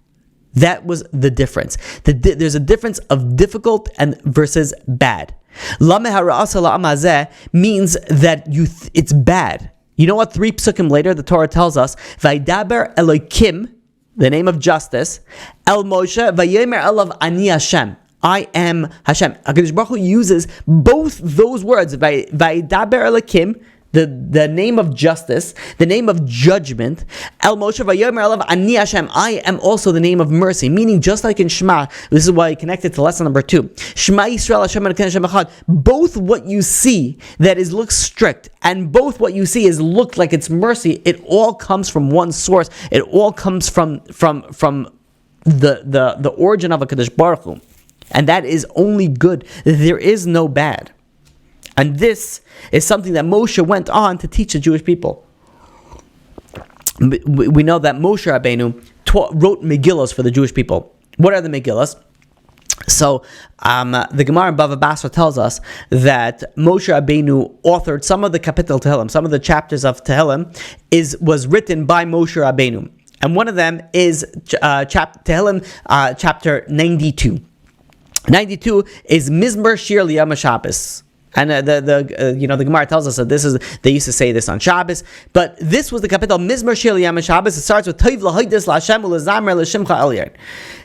That was the difference. There's a difference of difficult and versus bad. Lama hare'asa la'amazeh means that it's bad. You know what? 3 psukim later, the Torah tells us, Vaydaber Elokim, the name of justice, El Moshe, Vayomer Elav Ani Hashem. I am Hashem. HaKadosh Baruch Hu uses both those words, Vaydaber Elokim, the name of justice, the name of judgment. El Moshe Vayomer Elav Ani Hashem. I am also the name of mercy. Meaning, just like in Shema, this is why I connected to lesson number 2. Shema Yisrael Hashem Elokeinu Hashem Echad. Both what you see that looks strict, and both what you see looked like it's mercy. It all comes from one source. It all comes from the origin of HaKadosh Baruch Hu, and that is only good. There is no bad. And this is something that Moshe went on to teach the Jewish people. We know that Moshe Rabbeinu wrote Megillos for the Jewish people. What are the Megillos? So the Gemara in Bava Basra tells us that Moshe Rabbeinu authored some of the Kapitel Tehillim, some of the chapters of Tehillim was written by Moshe Rabbeinu. And one of them is Tehillim chapter 92. 92 is Mizmor Shir Liyom HaShabbos. And the Gemara tells us that they used to say this on Shabbos, but this was the capital Mizmor Shir Liyom Shabbos. It starts with Toiv Lahoidis LaHashem Ulezamer LaShimcha Elyon.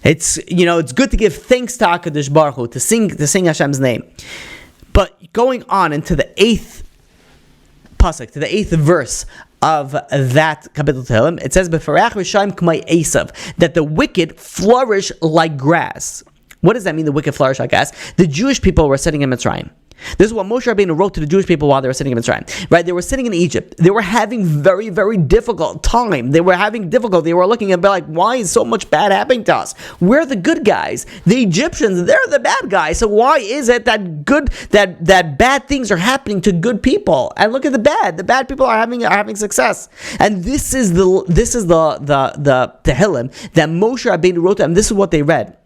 It's good to give thanks to HaKadosh Baruch Hu, to sing Hashem's name. But going on into the 8th pasuk, to the 8th verse of that capital Tehillim, it says B'farach Rishayim K'may Esav, that the wicked flourish like grass. What does that mean? The wicked flourish like grass. The Jewish people were sitting in Mitzrayim. This is what Moshe Rabbeinu wrote to the Jewish people while they were sitting in Mitzrayim. Right? They were sitting in Egypt. They were having very, very difficult time. They were having difficulty. They were looking at like, why is so much bad happening to us? We're the good guys. The Egyptians, they're the bad guys. So why is it that bad things are happening to good people? And look at the bad. The bad people are having success. And this is the Tehillim that Moshe Rabbeinu wrote to them. This is what they read.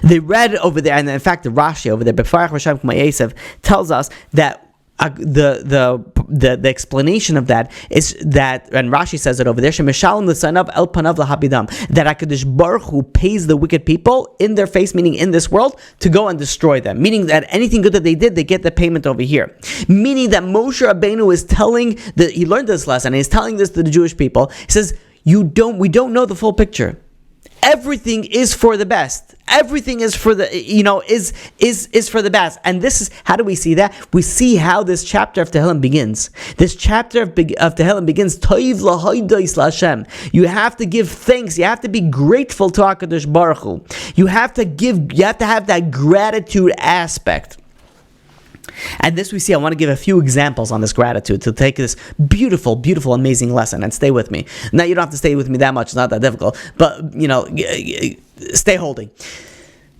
They read over there, and in fact, the Rashi over there, B'farach Rishayim K'may Esav, tells us that the the explanation of that is that, and Rashi says it over there, Shemeshalom l'sanav el panav lahabidam, that HaKadosh Baruch Hu pays the wicked people in their face, meaning in this world, to go and destroy them. Meaning that anything good that they did, they get the payment over here. Meaning that Moshe Rabbeinu is telling, that he learned this lesson, and he's telling this to the Jewish people. He says, we don't know the full picture. Everything is for the best. Everything is for the, is for the best. And this is, how do we see that? We see how this chapter of Tehillim begins. This chapter of Tehillim begins, Toiv lahodos laHashem. You have to give thanks. You have to be grateful to HaKadosh Baruch Hu. You have to have that gratitude aspect. And this we see, I want to give a few examples on this gratitude to take this beautiful, beautiful, amazing lesson, and stay with me. Now, you don't have to stay with me that much, it's not that difficult, but, stay holding.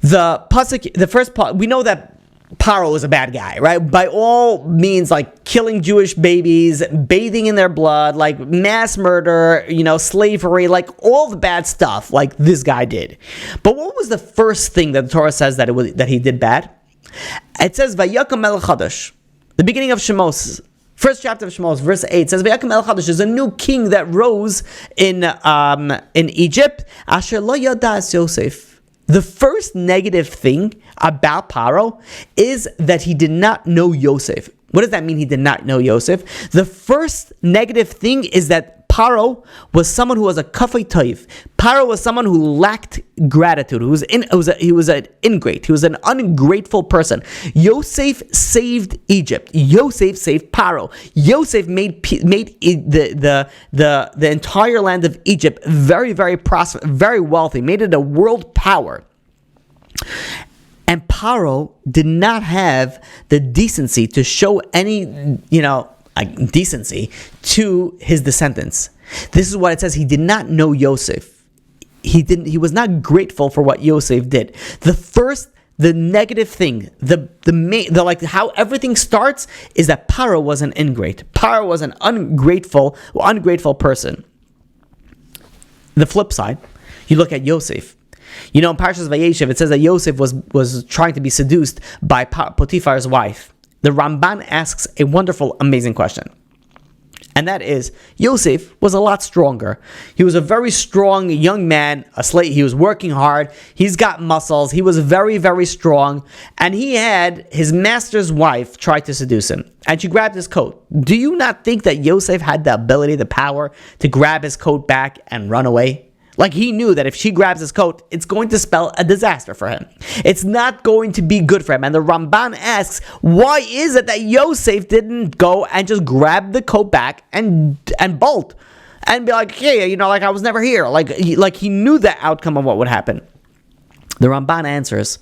The pasuk, the first part, we know that Paro was a bad guy, right? By all means, like killing Jewish babies, bathing in their blood, like mass murder, slavery, like all the bad stuff, like this guy did. But what was the first thing that the Torah says that he did bad? It says, Vayakam melech chadash. The beginning of Shemos, first chapter of Shemos, verse 8 says, Vayakam melech chadash. There's a new king that rose in Egypt. Asher lo yadas Yosef. The first negative thing about Paro is that he did not know Yosef. What does that mean, he did not know Yosef? The first negative thing is that Paro was someone who was a kafei toiv. Paro was someone who lacked gratitude. He was an ingrate. He was an ungrateful person. Yosef saved Egypt. Yosef saved Paro. Yosef made the entire land of Egypt very, very prosperous, very wealthy. Made it a world power. And Paro did not have the decency to show any, decency to his descendants. This is what it says. He did not know Yosef. He was not grateful for what Yosef did. The negative thing, how everything starts is that Paro was an ingrate. Paro was an ungrateful person. The flip side, you look at Yosef. In Parshas Vayeshev, it says that Yosef was trying to be seduced by Potiphar's wife. The Ramban asks a wonderful, amazing question. And that is, Yosef was a lot stronger. He was a very strong young man, a slave. He was working hard. He's got muscles. He was very, very strong. And he had his master's wife try to seduce him. And she grabbed his coat. Do you not think that Yosef had the ability, the power to grab his coat back and run away? Like, he knew that if she grabs his coat, it's going to spell a disaster for him. It's not going to be good for him. And the Ramban asks, why is it that Yosef didn't go and just grab the coat back and bolt? And be like, hey, I was never here. Like he knew the outcome of what would happen. The Ramban answers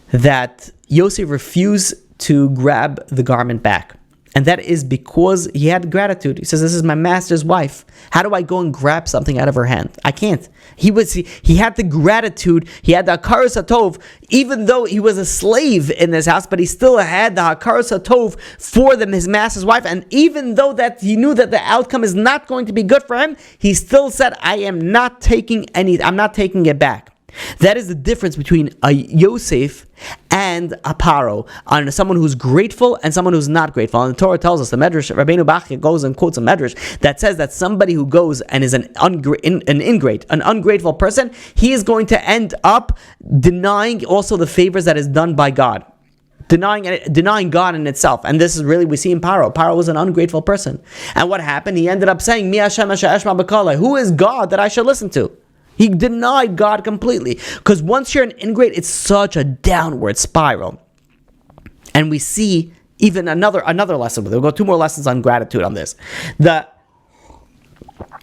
that Yosef refused to grab the garment back. And that is because he had gratitude. He says, this is my master's wife. How do I go and grab something out of her hand? I can't. He had the gratitude. He had the hakaras hatov, even though he was a slave in this house, but he still had the hakaras hatov for his master's wife. And even though that he knew that the outcome is not going to be good for him, he still said, I'm not taking it back. That is the difference between a Yosef and a Paro, on someone who's grateful and someone who's not grateful. And the Torah tells us, the Medrash, Rabbeinu Bachya goes and quotes a Medrash that says that somebody who goes and is an ungrateful person, he is going to end up denying also the favors that is done by God. Denying God in itself. And this is really, we see in Paro. Paro was an ungrateful person. And what happened? He ended up saying, Mi Hashem asher eshma b'kalei. Who is God that I should listen to? He denied God completely. Because once you're an ingrate, it's such a downward spiral. And we see even another lesson. We'll go 2 more lessons on gratitude on this. When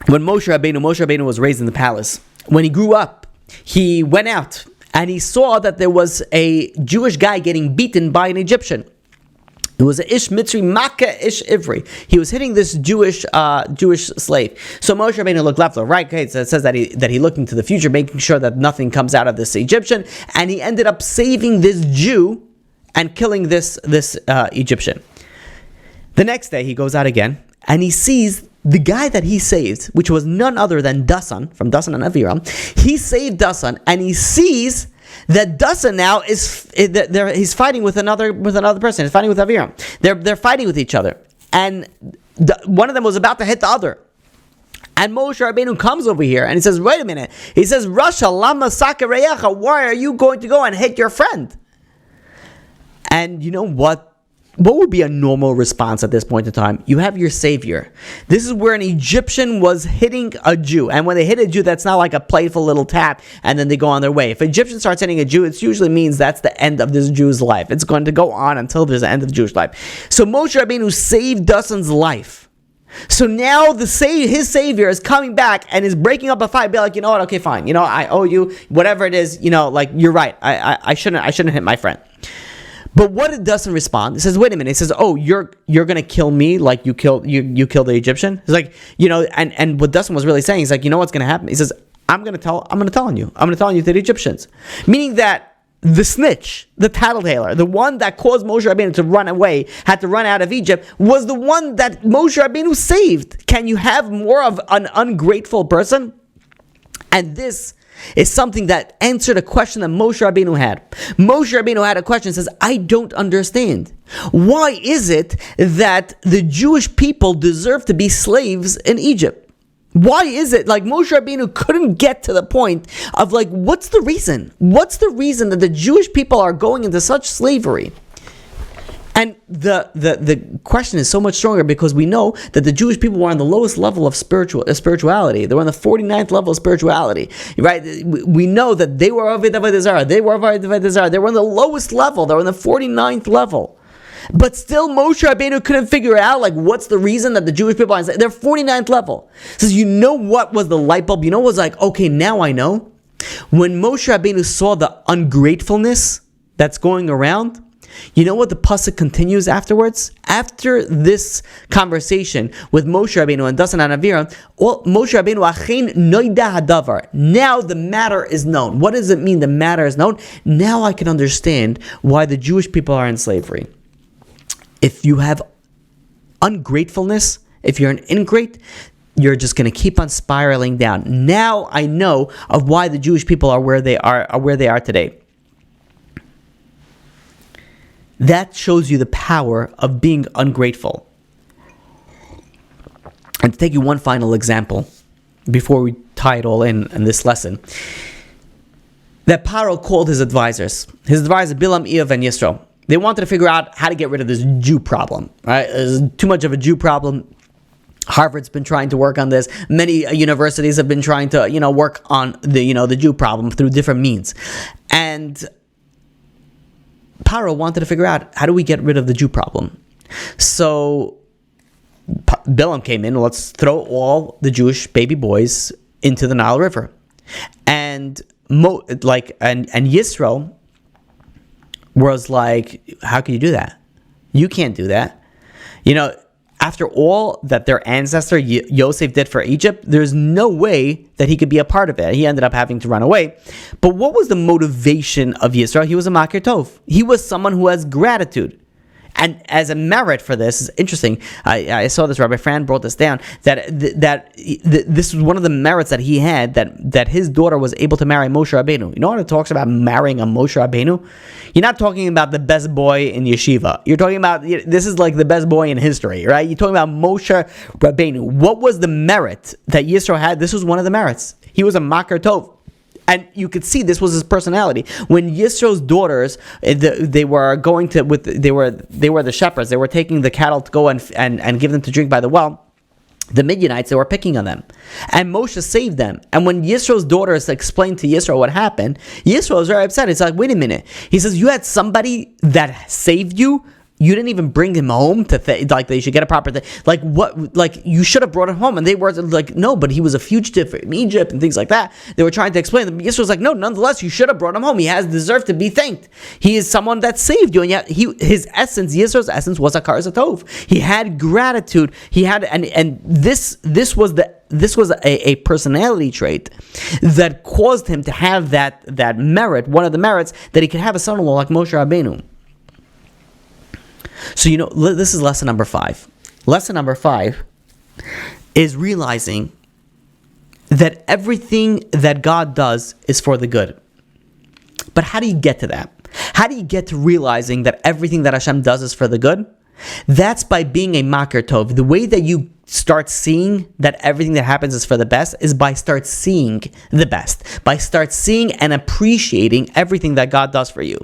Moshe Rabbeinu was raised in the palace, when he grew up, he went out and he saw that there was a Jewish guy getting beaten by an Egyptian. It was a Ish Mitzri Makkah Ish Ivri. He was hitting this Jewish slave. So Moshe Rabbeinu looked left or right. Okay, so it says that he looked into the future, making sure that nothing comes out of this Egyptian, and he ended up saving this Jew and killing this Egyptian. The next day he goes out again and he sees the guy that he saved, which was none other than Dasan from Dasan and Aviram. He saved Dasan, and he sees that Dasan now he's fighting with another person. He's fighting with Aviram. They're fighting with each other. and one of them was about to hit the other. And Moshe Rabbeinu comes over here and he says, wait a minute. He says, Rasha lama sakareyecha, why are you going to go and hit your friend? And you know what? What would be a normal response at this point in time? You have your savior. This is where an Egyptian was hitting a Jew. And when they hit a Jew, that's not like a playful little tap and then they go on their way. If an Egyptian starts hitting a Jew, it usually means that's the end of this Jew's life. It's going to go on until there's the end of the Jewish life. So Moshe Rabbeinu saved Dussan's life. So now his savior is coming back and is breaking up a fight. Be like, you know what? Okay, fine. You know, I owe you whatever it is. You know, like you're right. I shouldn't hit my friend. But what did Dussan respond? He says, wait a minute. He says, oh, you're gonna kill me like you killed the Egyptian? He's like, you know, and what Dussan was really saying, he's like, you know what's gonna happen? He says, I'm gonna tell on you to the Egyptians. Meaning that the snitch, the tattletailer, the one that caused Moshe Rabbeinu to run away, had to run out of Egypt, was the one that Moshe Rabbeinu saved. Can you have more of an ungrateful person? And this is something that answered a question that Moshe Rabbeinu had. Moshe Rabbeinu had a question that says, I don't understand. Why is it that the Jewish people deserve to be slaves in Egypt? Why is it like Moshe Rabbeinu couldn't get to the point of like, what's the reason? What's the reason that the Jewish people are going into such slavery? And the question is so much stronger because we know that the Jewish people were on the lowest level of spirituality. They were on the 49th level of spirituality, right? We know that they were Avodah Zarah. They were Avodah Zarah. They were on the lowest level. They were on the 49th level. But still, Moshe Rabbeinu couldn't figure out, like, what's the reason that the Jewish people are on their 49th level. Says, you know what was the light bulb? You know what was like, okay, now I know. When Moshe Rabbeinu saw the ungratefulness that's going around, you know what the pasuk continues afterwards? After this conversation with Moshe Rabbeinu and Dussan and Aviram, Moshe Rabbeinu achein noida hadavar. Now the matter is known. What does it mean the matter is known? Now I can understand why the Jewish people are in slavery. If you have ungratefulness, if you're an ingrate, you're just going to keep on spiraling down. Now I know of why the Jewish people are where they are today. That shows you the power of being ungrateful. And to take you one final example, before we tie it all in this lesson, that Paro called his advisors Bilam, Eov, and Yisro. They wanted to figure out how to get rid of this Jew problem. Right? There's too much of a Jew problem. Harvard's been trying to work on this. Many universities have been trying to, work on the Jew problem through different means. And Paro wanted to figure out, how do we get rid of the Jew problem? So Bilam came in, let's throw all the Jewish baby boys into the Nile River. And Yisro was like, how can you do that? You can't do that. After all that their ancestor Yosef did for Egypt, there's no way that he could be a part of it. He ended up having to run away. But what was the motivation of Yisro? He was a Makir Tov. He was someone who has gratitude. And as a merit for this, is interesting. I saw this. Rabbi Fran brought this down. That this was one of the merits that he had. That his daughter was able to marry Moshe Rabbeinu. You know when it talks about marrying a Moshe Rabbeinu, you're not talking about the best boy in yeshiva. You're talking about, this is like the best boy in history, right? You're talking about Moshe Rabbeinu. What was the merit that Yisro had? This was one of the merits. He was a Makir Tov. And you could see this was his personality. When Yisro's daughters, they were the shepherds. They were taking the cattle to go and give them to drink by the well. The Midianites, they were picking on them. And Moshe saved them. And when Yisro's daughters explained to Yisro what happened, Yisro was very upset. It's like, wait a minute. He says, you had somebody that saved you? You didn't even bring him home to they should get a proper thing. Like what? Like you should have brought him home. And they were like, no, but he was a fugitive from Egypt and things like that. They were trying to explain. Yisro was like, no, nonetheless, you should have brought him home. He has deserved to be thanked. He is someone that saved you, and yet his essence, Yisro's essence, was a Karas Tov. He had gratitude. He had, and this was a personality trait that caused him to have that merit. One of the merits that he could have a son-in-law like Moshe Rabbeinu. So, this is lesson number 5. Lesson number 5 is realizing that everything that God does is for the good. But how do you get to that? How do you get to realizing that everything that Hashem does is for the good? That's by being a makar tov. The way that you start seeing that everything that happens is for the best is by start seeing the best, by start seeing and appreciating everything that God does for you.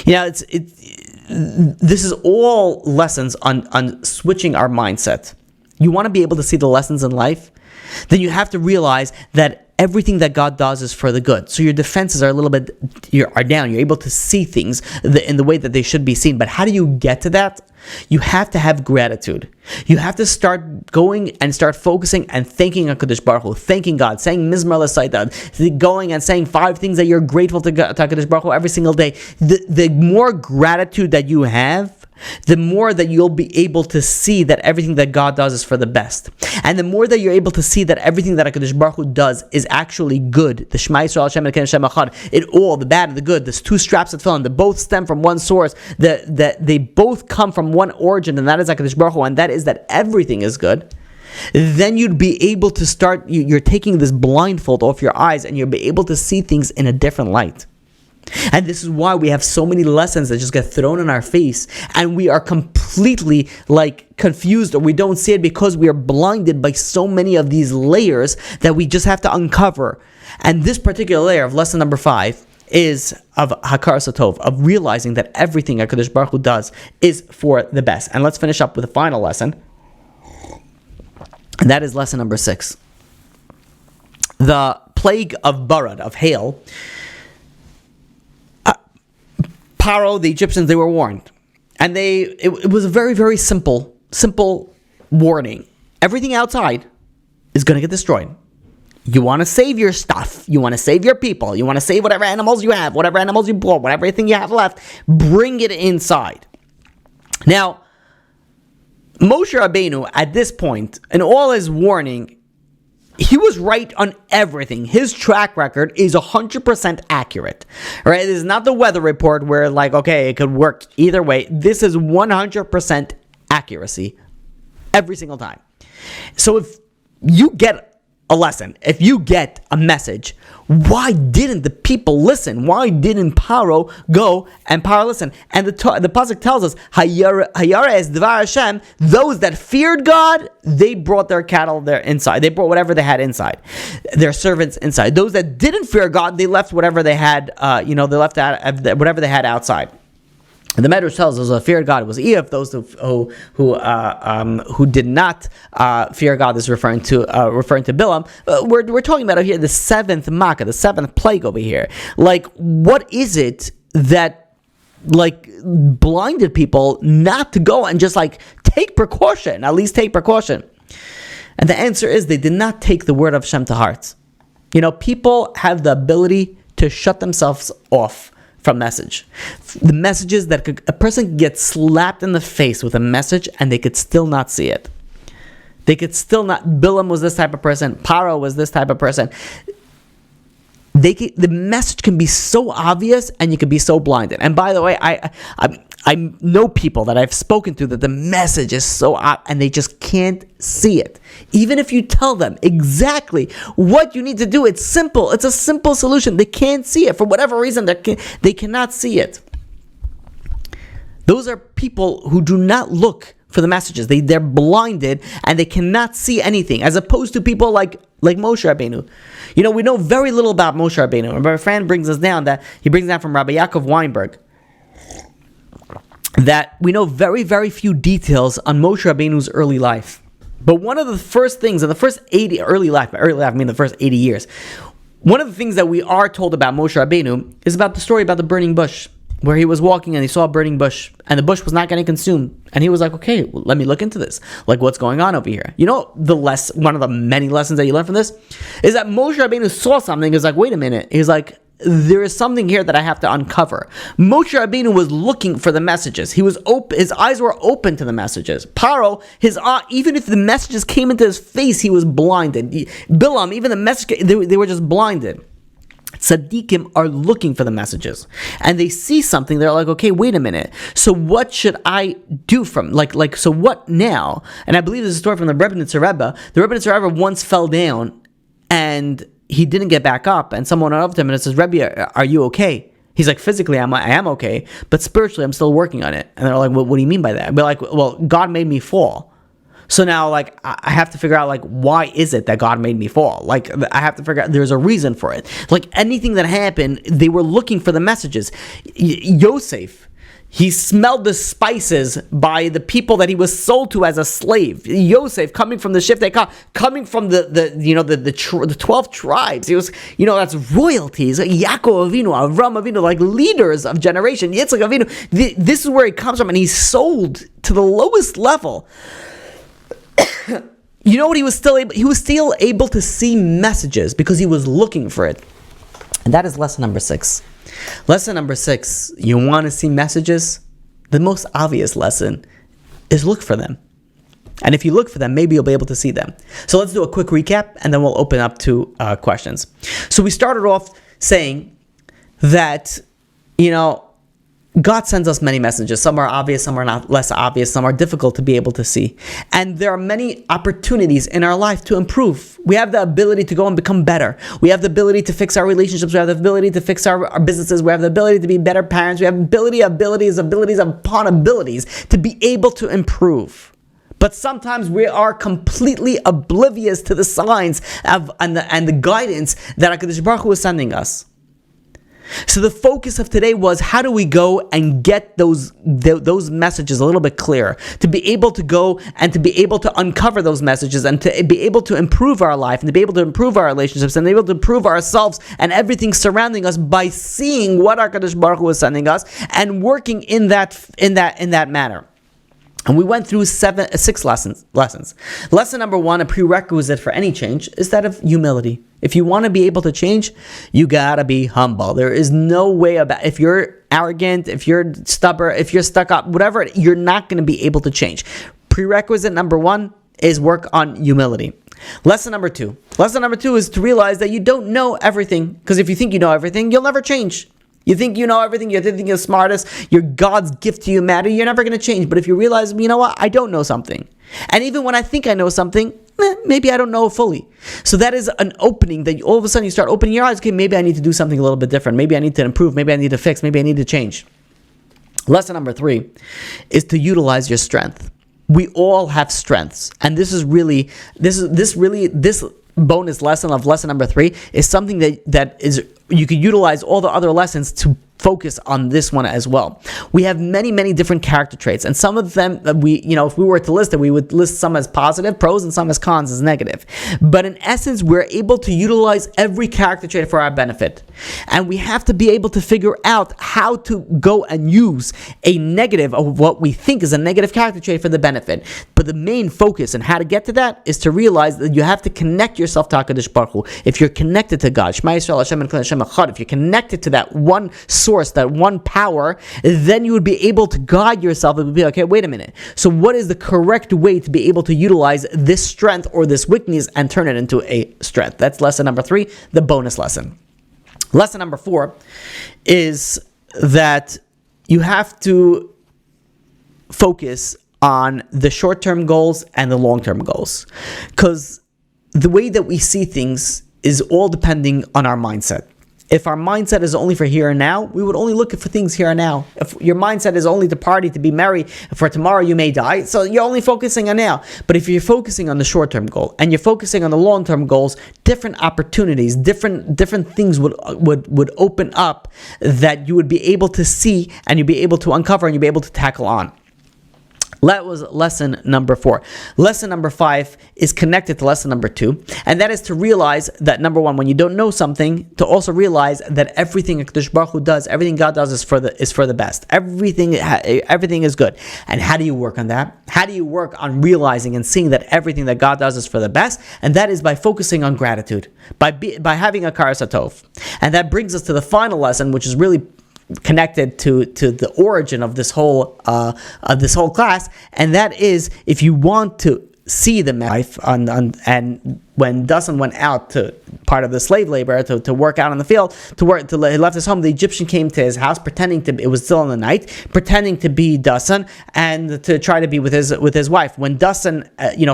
This is all lessons on switching our mindset. You want to be able to see the lessons in life, then you have to realize that everything that God does is for the good. So your defenses are a little bit are down. You're able to see things in the way that they should be seen. But how do you get to that? You have to have gratitude. You have to start going and start focusing and thanking HaKadosh Baruch Hu, thanking God, saying Mizmar L'Sotah, going and saying 5 things that you're grateful to HaKadosh Baruch Hu every single day. The more gratitude that you have, the more that you'll be able to see that everything that God does is for the best. And the more that you're able to see that everything that HaKadosh Baruch Hu does is actually good. The Shema Yisrael Hashem Elokeinu Hashem Echad, it all, the bad and the good, there's 2 straps that fill in, they both stem from one source, that they both come from one origin, and that is HaKadosh Baruch Hu, and that is that everything is good. Then you'd be able to start, you're taking this blindfold off your eyes, and you'll be able to see things in a different light. And this is why we have so many lessons that just get thrown in our face, and we are completely confused, or we don't see it because we are blinded by so many of these layers that we just have to uncover. And this particular layer of lesson number 5 is of Hakar Satov, of realizing that everything HaKadosh Baruch Hu does is for the best. And let's finish up with the final lesson, and that is lesson number 6. The plague of Barad, of hail. Paro, the Egyptians, they were warned. And it was a very, very simple warning. Everything outside is going to get destroyed. You want to save your stuff. You want to save your people. You want to save whatever animals you have, whatever animals you bought, whatever thing you have left. Bring it inside. Now, Moshe Rabbeinu, at this point, in all his warning, he was right on everything. His track record is 100% accurate. Right? It is not the weather report where it could work either way. This is 100% accuracy every single time. So if you get a lesson, if you get a message, why didn't the people listen? Why didn't Paro go and Paro listen? And the pasuk tells us, Hayara es Dvar Hashem, those that feared God, they brought their cattle there inside. They brought whatever they had inside, their servants inside. Those that didn't fear God, they left whatever they had. They left out whatever they had outside. And the Medrash tells us, fear of God was Eve. Those who did not fear God is referring to Bilam. We're talking about over here the 7th Makkah, the 7th plague over here. What is it that blinded people not to go and just take precaution? At least take precaution. And the answer is they did not take the word of Hashem to heart. People have the ability to shut themselves off from message. The messages that a person could get slapped in the face with a message and they could still not see it. They could still not. Bilam was this type of person. Paro was this type of person. The message can be so obvious and you can be so blinded. And by the way, I know people that I've spoken to that the message is so obvious and they just can't see it. Even if you tell them exactly what you need to do, it's simple. It's a simple solution. They can't see it. For whatever reason, they cannot see it. Those are people who do not look for the messages. They're blinded and they cannot see anything, as opposed to people like Moshe Rabbeinu. We know very little about Moshe Rabbeinu. And my friend brings down from Rabbi Yaakov Weinberg, that we know very, very few details on Moshe Rabbeinu's early life. But one of the first things in the first 80 the first 80 years, one of the things that we are told about Moshe Rabbeinu is about the story about the burning bush, where he was walking and he saw a burning bush and the bush was not getting consumed. And he was like, okay, well, let me look into this. What's going on over here? One of the many lessons that you learn from this is that Moshe Rabbeinu saw something. He's like, wait a minute. He's like, there is something here that I have to uncover. Moshe Rabbeinu was looking for the messages. He was open. His eyes were open to the messages. Paro, even if the messages came into his face, he was blinded. Bilam, even the message, they were just blinded. Tzaddikim are looking for the messages, and they see something. They're like, okay, wait a minute. So what should I do from so what now? And I believe this is a story from the Rebbeinu Rebbe. The Rebbeinu Rebbe once fell down, and he didn't get back up, and someone went up to him and says, Rebbe, are you okay? He's like, physically, I am okay, but spiritually, I'm still working on it. And they're like, well, what do you mean by that? I'd be like, well, God made me fall. So now, like, I have to figure out, like, why is it that God made me fall? Like, I have to figure out, there's a reason for it. Like, anything that happened, they were looking for the messages. Yosef, he smelled the spices by the people that he was sold to as a slave. Yosef, coming from the Shiftei, coming from the 12 tribes. He was, that's royalties. Yaakov Avinu, Amram Avinu, like leaders of generation. Yitzchak Avinu. This is where he comes from, and he's sold to the lowest level. You know what? He was still able to see messages because he was looking for it. And that is lesson number 6. Lesson number 6, you want to see messages? The most obvious lesson is look for them. And if you look for them, maybe you'll be able to see them. So let's do a quick recap, and then we'll open up to questions. So we started off saying that, God sends us many messages. Some are obvious, some are not less obvious, some are difficult to be able to see. And there are many opportunities in our life to improve. We have the ability to go and become better. We have the ability to fix our relationships. We have the ability to fix our businesses. We have the ability to be better parents. We have abilities upon abilities to be able to improve. But sometimes we are completely oblivious to the signs and the guidance that HaKadosh Baruch Hu is sending us. So the focus of today was, how do we go and get those messages a little bit clearer, to be able to go and to be able to uncover those messages and to be able to improve our life and to be able to improve our relationships and be able to improve ourselves and everything surrounding us by seeing what HaKadosh Baruch Hu is sending us and working in that manner. And we went through 6 lessons. Lesson number 1, a prerequisite for any change, is that of humility. If you want to be able to change, you gotta be humble. There is no way about, if you're arrogant, if you're stubborn, if you're stuck up, whatever, you're not going to be able to change. Prerequisite number 1 is work on humility. Lesson number 2 is to realize that you don't know everything, because if you think you know everything, you'll never change. You think you know everything, you think you're the smartest, you're God's gift to humanity, you're never going to change. But if you realize, you know what, I don't know something. And even when I think I know something, maybe I don't know it fully. So that is an opening that all of a sudden you start opening your eyes. Okay, maybe I need to do something a little bit different. Maybe I need to improve. Maybe I need to fix. Maybe I need to change. Lesson number 3 is to utilize your strength. We all have strengths. And this bonus lesson of lesson number 3 is something that is, you could utilize all the other lessons to focus on this one as well. We have many, many different character traits, and some of them if we were to list it, we would list some as positive, pros, and some as cons, as negative. But in essence, we're able to utilize every character trait for our benefit. And we have to be able to figure out how to go and use a negative of what we think is a negative character trait for the benefit. But the main focus and how to get to that is to realize that you have to connect yourself to HaKadosh Baruch Hu. If you're connected to God, Shema Yisrael Hashem and Hashem Echad, if you're connected to that one source, that one power, then you would be able to guide yourself and be like, okay, wait a minute. So what is the correct way to be able to utilize this strength or this weakness and turn it into a strength? That's lesson number 3, the bonus lesson. Lesson number 4 is that you have to focus on the short-term goals and the long-term goals. Because the way that we see things is all depending on our mindset. If our mindset is only for here and now, we would only look for things here and now. If your mindset is only to party, to be merry, for tomorrow you may die, so you're only focusing on now. But if you're focusing on the short-term goal and you're focusing on the long-term goals, different opportunities, different things would open up that you would be able to see and you'd be able to uncover and you'd be able to tackle on. That was lesson number 4. Lesson number 5 is connected to lesson number 2, and that is to realize that, number 1, when you don't know something, to also realize that everything HaKadosh Baruch Hu does, everything God does is for the best. Everything is good. And how do you work on that? How do you work on realizing and seeing that everything that God does is for the best? And that is by focusing on gratitude, by having a karas hatov. And that brings us to the final lesson, which is really connected to the origin of this whole class, and that is, if you want to see the life and when Dasan went out to part of the slave labor to work out in the field, he left his home, the Egyptian came to his house it was still in the night, pretending to be Dasan and to try to be with his wife. When Dasan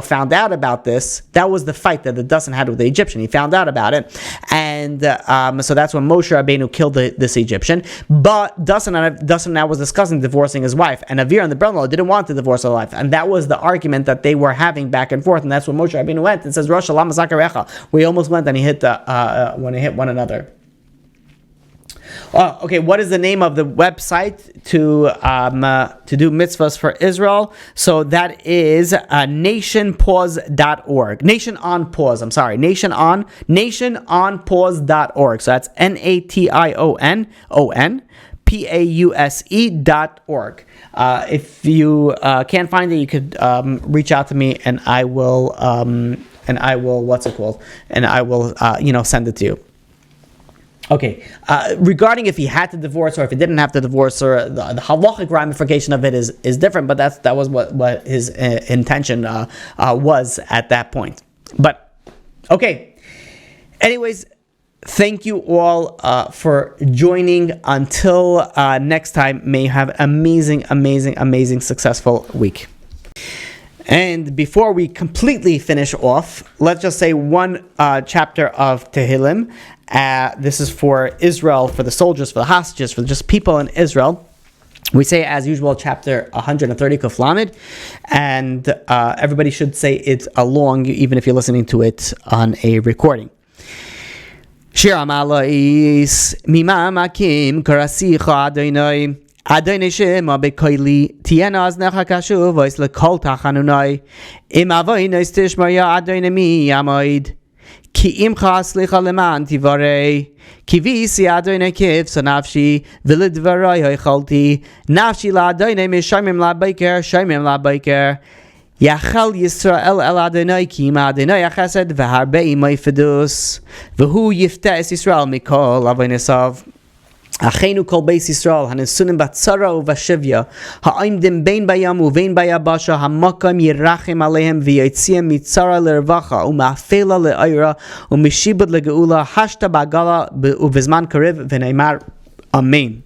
found out about this, that was the fight that the Dasan had with the Egyptian. He found out about it, and so that's when Moshe Rabbeinu killed this Egyptian. But Dasan now was discussing divorcing his wife, and Avir and the brother-in-law didn't want to divorce their wife, and that was the argument that they were having back and forth, and that's when Moshe Rabbeinu went and says, Rosh Hashanah we almost went and he hit when they hit one another. Okay, what is the name of the website to do mitzvahs for Israel? So that is nationpause.org. nationonpause.org. So that's nationpause.org. If you can't find it, you could reach out to me, and I will send it to you. Okay, regarding if he had to divorce or if he didn't have to divorce, or the halachic ramification of it is different, but that was what his intention was at that point. But, okay, anyways, thank you all for joining. Until next time, may you have amazing, successful week. And before we completely finish off, let's just say one chapter of Tehillim. This is for Israel, for the soldiers, for the hostages, for just people in Israel. We say, as usual, chapter 130, Kuf Lamed, and everybody should say it along, even if you're listening to it on a recording. Shir Amalais, Mima Makim, Karasicha Adonai, Adonai Shema Bekoili, Tiena Aznecha Kashuv, Voice Lekol Tachanunai, Im Avoinos Tishmaya Adonai Mi Yamoid, Ki Imcha Slicha Leman Tivarei, Ki Visi Adonai Kiv, Sanafshi, Vilidvarai Hoichalti, Nafshi La Adonai Mishamim La Baker, Shamim La Baker, Yachal Yisrael El Adonai Ki Ma Adonai Achesed, Veharbei Moifedus, Vehu Yiftes Yisrael Mikol Avoinesav. Achenu kol beis Yisrael hanesunim batzara uvashivya ha'imdim bein bayam uvein bayabasha hamakam yirachim alehem v'yitziam mitzara lervacha uma'afela le'ayra umishibud legeula hashta bagala uvizman karev v'neimar amen.